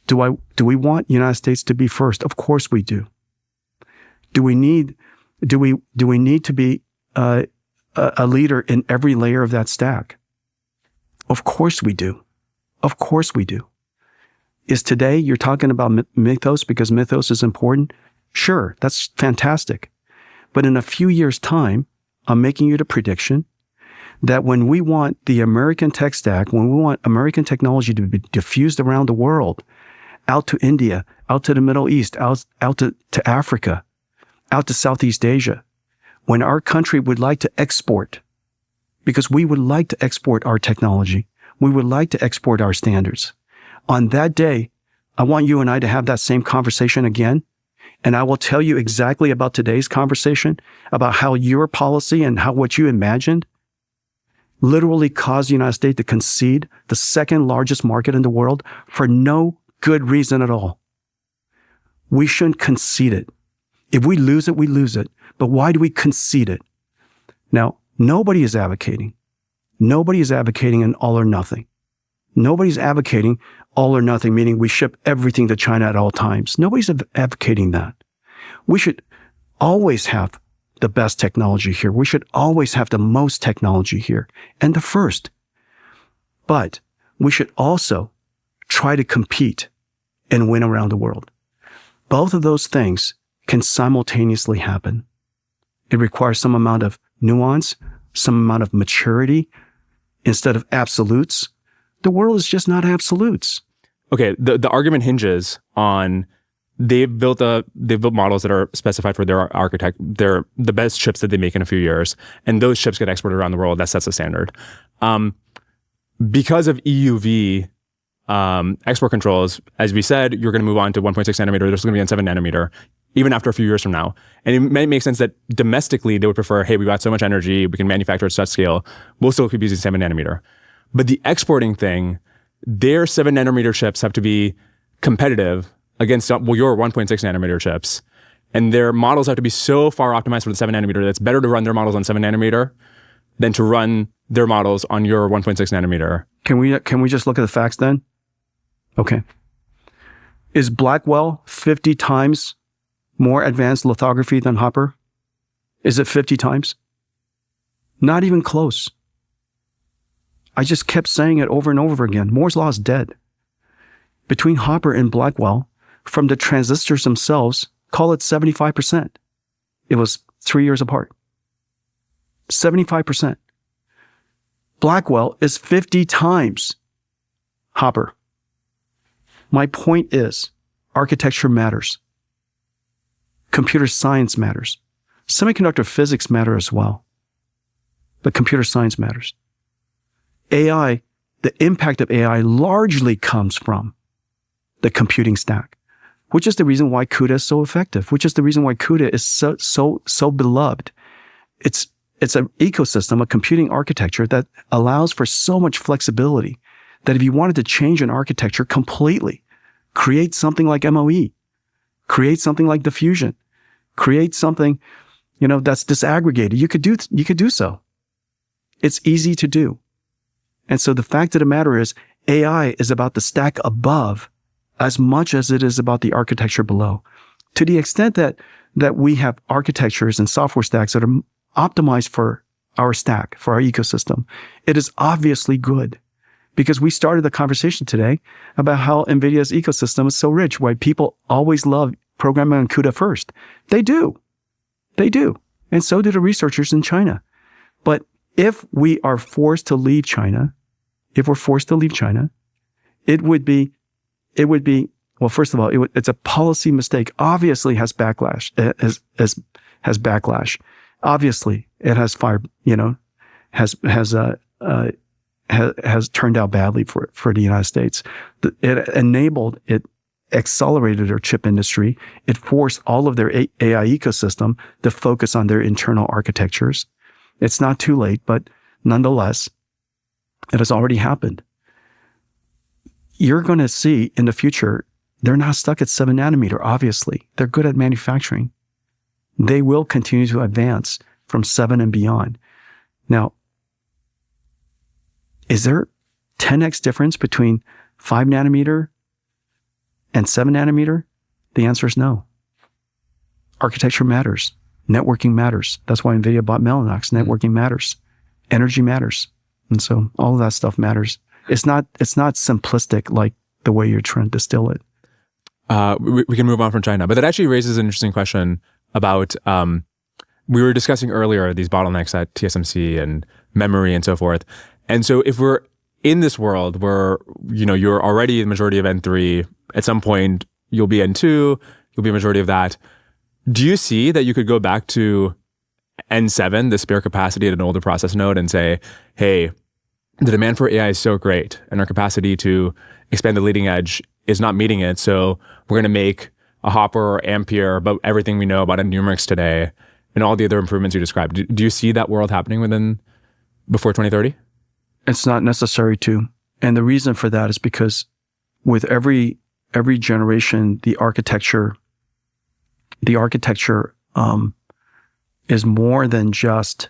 Do we want United States to be first? Of course we do. Do we need to be a leader in every layer of that stack? Of course we do. Of course we do. Is today you're talking about mythos because mythos is important? Sure, that's fantastic. But in a few years' time, I'm making you the prediction that when we want the American tech stack, when we want American technology to be diffused around the world, out to India, out to the Middle East, out to Africa, out to Southeast Asia, when our country would like to export, because we would like to export our technology, we would like to export our standards. On that day, I want you and I to have that same conversation again. And I will tell you exactly about today's conversation, about how your policy and how what you imagined literally caused the United States to concede the second largest market in the world for no good reason at all. We shouldn't concede it. If we lose it, we lose it. But why do we concede it? Now, nobody is advocating an all or nothing. Nobody's advocating all or nothing, meaning we ship everything to China at all times. Nobody's advocating that. We should always have the best technology here. We should always have the most technology here and the first. But we should also try to compete and win around the world. Both of those things can simultaneously happen. It requires some amount of nuance, some amount of maturity instead of absolutes. The world is just not absolutes. Okay, the argument hinges on they've built models that are specified for their architect. They're the best chips that they make in a few years, and those chips get exported around the world. That sets the standard. Because of EUV export controls, as we said, you're going to move on to 1.6 nanometer. There's going to be on 7 nanometer, even after a few years from now. And it might make sense that domestically they would prefer, hey, we got so much energy, we can manufacture at such scale. We'll still keep using 7 nanometer. But the exporting thing, their 7 nanometer chips have to be competitive against your 1.6 nanometer chips. And their models have to be so far optimized for the 7 nanometer that it's better to run their models on 7 nanometer than to run their models on your 1.6 nanometer. Can we just look at the facts then? Okay. Is Blackwell 50 times more advanced lithography than Hopper? Is it 50 times? Not even close. I just kept saying it over and over again. Moore's law is dead. Between Hopper and Blackwell, from the transistors themselves, call it 75%. It was 3 years apart. 75%. Blackwell is 50 times Hopper. My point is, architecture matters. Computer science matters. Semiconductor physics matter as well. But computer science matters. AI, the impact of AI largely comes from the computing stack, which is the reason why CUDA is so effective, which is the reason why CUDA is so beloved. It's an ecosystem, a computing architecture that allows for so much flexibility that if you wanted to change an architecture completely, create something like MOE, create something like diffusion, create something, that's disaggregated, you could do so. It's easy to do. And so the fact of the matter is, AI is about the stack above as much as it is about the architecture below. To the extent that we have architectures and software stacks that are optimized for our stack, for our ecosystem, it is obviously good. Because we started the conversation today about how NVIDIA's ecosystem is so rich, why people always love programming on CUDA first. They do. And so do the researchers in China. But if we are forced to leave China, it would be, well, first of all, it's a policy mistake. Obviously has backlash, has backlash. Obviously it has has turned out badly for the United States. It accelerated their chip industry. It forced all of their AI ecosystem to focus on their internal architectures. It's not too late, but nonetheless, it has already happened. You're going to see in the future, they're not stuck at 7 nanometer, obviously. They're good at manufacturing. They will continue to advance from 7 and beyond. Now, is there 10x difference between 5 nanometer and 7 nanometer? The answer is no. Architecture matters. Networking matters. That's why NVIDIA bought Mellanox. Networking matters. Energy matters. And so all of that stuff matters. It's not simplistic like the way you're trying to distill it. We can move on from China, but that actually raises an interesting question about, we were discussing earlier these bottlenecks at TSMC and memory and so forth. And so if we're in this world where, you're already the majority of N3, at some point you'll be N2, you'll be a majority of that. Do you see that you could go back to N7, the spare capacity at an older process node, and say, hey, the demand for AI is so great and our capacity to expand the leading edge is not meeting it. So we're going to make a Hopper or Ampere about everything we know about numerics today and all the other improvements you described. Do you see that world happening before 2030? It's not necessary to. And the reason for that is because with every generation, the architecture is more than just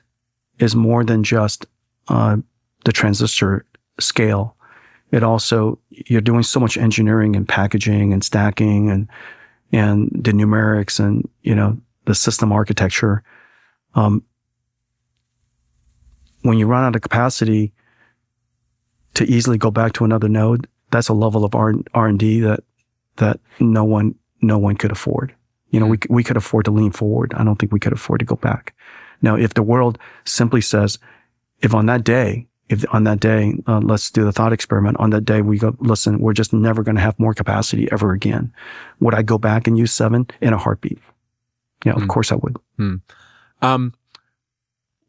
the transistor scale. It also, you're doing so much engineering and packaging and stacking and the numerics and, the system architecture. When you run out of capacity to easily go back to another node, that's a level of R&D that no one could afford. We could afford to lean forward. I don't think we could afford to go back. Now, if the world simply says, if on that day, let's do the thought experiment. On that day, we go, listen, we're just never going to have more capacity ever again. Would I go back and use 7 in a heartbeat? Yeah, of course I would.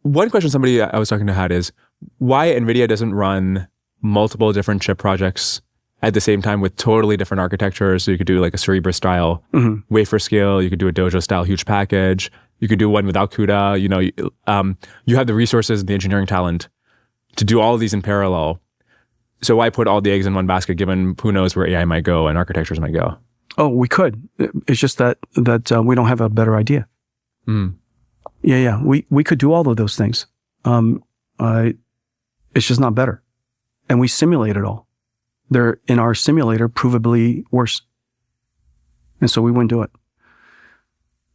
One question somebody I was talking to had is why NVIDIA doesn't run multiple different chip projects at the same time with totally different architectures. So you could do like a Cerebras style wafer scale. You could do a Dojo style huge package. You could do one without CUDA. You have the resources and the engineering talent to do all of these in parallel. So why put all the eggs in one basket given who knows where AI might go and architectures might go? Oh, we could. It's just that we don't have a better idea. Yeah. We could do all of those things. It's just not better. And we simulate it all. They're in our simulator provably worse. And so we wouldn't do it.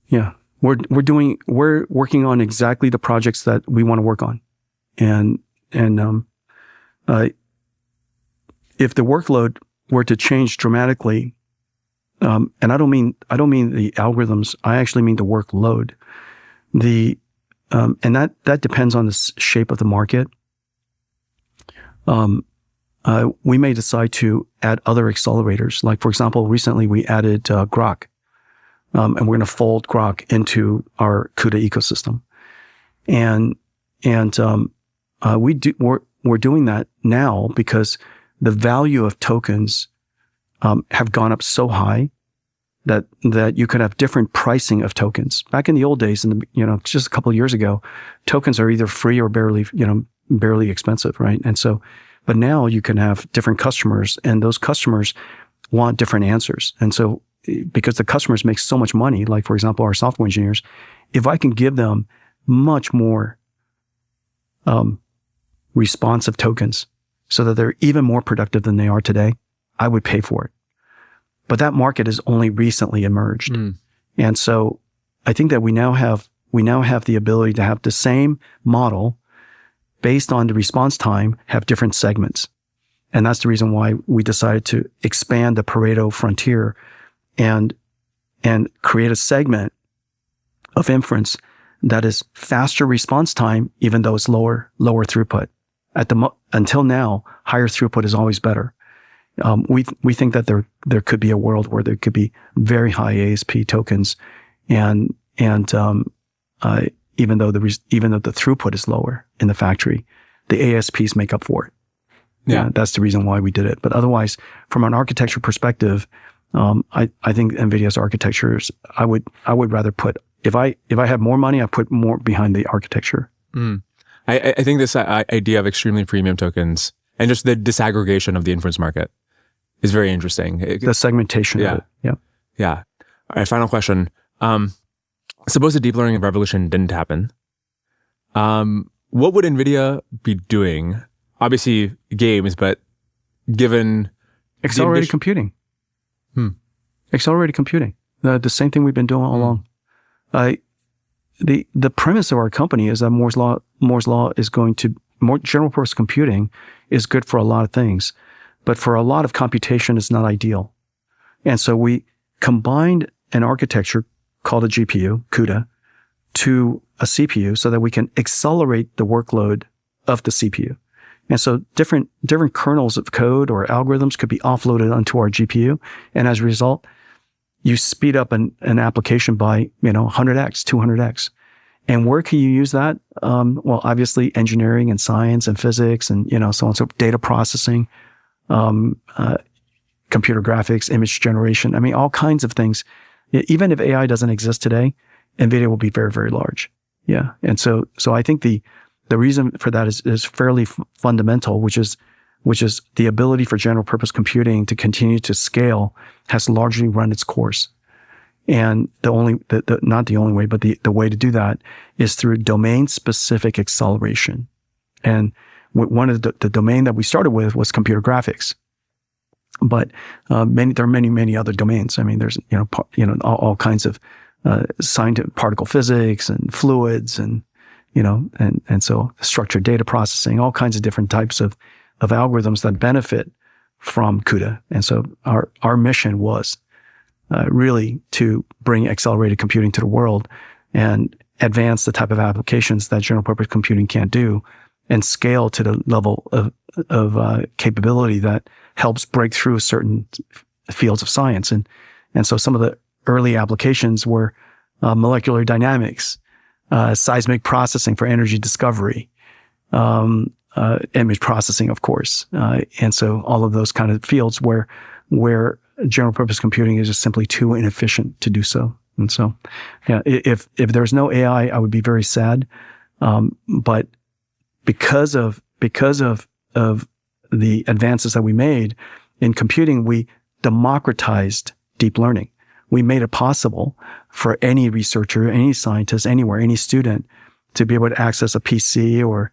Yeah. We're working on exactly the projects that we want to work on. And if the workload were to change dramatically, and I don't mean the algorithms, I actually mean the workload. And that depends on the shape of the market. We may decide to add other accelerators. Like, for example, recently we added Grok, and we're going to fold Grok into our CUDA ecosystem. And we're doing that now because the value of tokens have gone up so high that you could have different pricing of tokens. Back in the old days, just a couple of years ago, tokens are either free or barely expensive, right? And so, but now you can have different customers, and those customers want different answers. And so, because the customers make so much money, like for example, our software engineers, if I can give them much more responsive tokens so that they're even more productive than they are today, I would pay for it. But that market has only recently emerged. And so I think that we now have the ability to have the same model based on the response time, have different segments. And that's the reason why we decided to expand the Pareto frontier and create a segment of inference that is faster response time, even though it's lower throughput. Until now, higher throughput is always better. We think that there could be a world where there could be very high ASP tokens, and even though the throughput is lower in the factory, the ASPs make up for it. Yeah. That's the reason why we did it. But otherwise, from an architecture perspective, I think NVIDIA's architectures, I would rather put, if I have more money, I put more behind the architecture. I think this idea of extremely premium tokens and just the disaggregation of the inference market is very interesting. The segmentation of it. Yeah. Yeah. All right, final question. Suppose the deep learning revolution didn't happen. What would NVIDIA be doing? Obviously games, but given accelerated computing. Accelerated computing. The same thing we've been doing all along. The premise of our company is that Moore's law is going to, more general purpose computing is good for a lot of things, but for a lot of computation, it's not ideal. And so we combined an architecture called a GPU, CUDA, to a CPU so that we can accelerate the workload of the CPU. And so different kernels of code or algorithms could be offloaded onto our GPU. And as a result, you speed up an application by, 100x, 200x. And where can you use that? Well, obviously engineering and science and physics and, so on. So data processing, computer graphics, image generation. I mean, all kinds of things. Even if AI doesn't exist today, NVIDIA will be very, very large. Yeah. And so I think the reason for that is fairly fundamental, which is the ability for general purpose computing to continue to scale has largely run its course. And not the only way, but the way to do that is through domain specific acceleration. And one of the domain that we started with was computer graphics. But there are many other domains. I mean, there's all kinds of scientific particle physics and fluids and so structured data processing, all kinds of different types of algorithms that benefit from CUDA. And so our mission was really to bring accelerated computing to the world and advance the type of applications that general purpose computing can't do and scale to the level of capability that helps break through certain fields of science. And so some of the early applications were molecular dynamics, seismic processing for energy discovery, image processing, of course. And so all of those kind of fields where general purpose computing is just simply too inefficient to do so. And so, yeah, if there's no AI, I would be very sad. But because of the advances that we made in computing, we democratized deep learning. We made it possible for any researcher, any scientist, anywhere, any student to be able to access a PC or,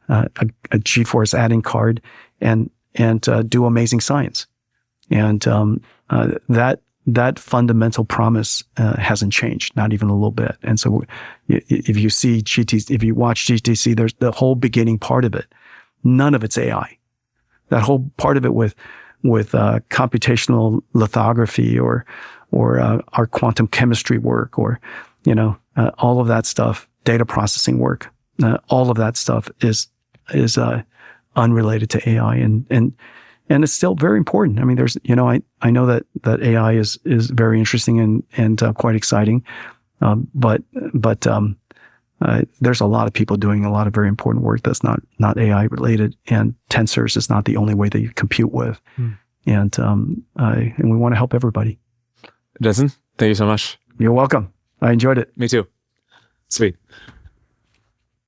a GeForce add-in card and do amazing science. And that fundamental promise hasn't changed, not even a little bit. And so if you watch GTC, there's the whole beginning part of it. None of it's AI. That whole part of it with computational lithography or our quantum chemistry work or, all of that stuff, data processing work, all of that stuff is unrelated to AI. And it's still very important. I mean, there's, I know that AI is very interesting and quite exciting. But there's a lot of people doing a lot of very important work that's not AI related, and tensors is not the only way that you compute with. And we want to help everybody. Jensen, thank you so much. You're welcome. I enjoyed it. Me too. Sweet.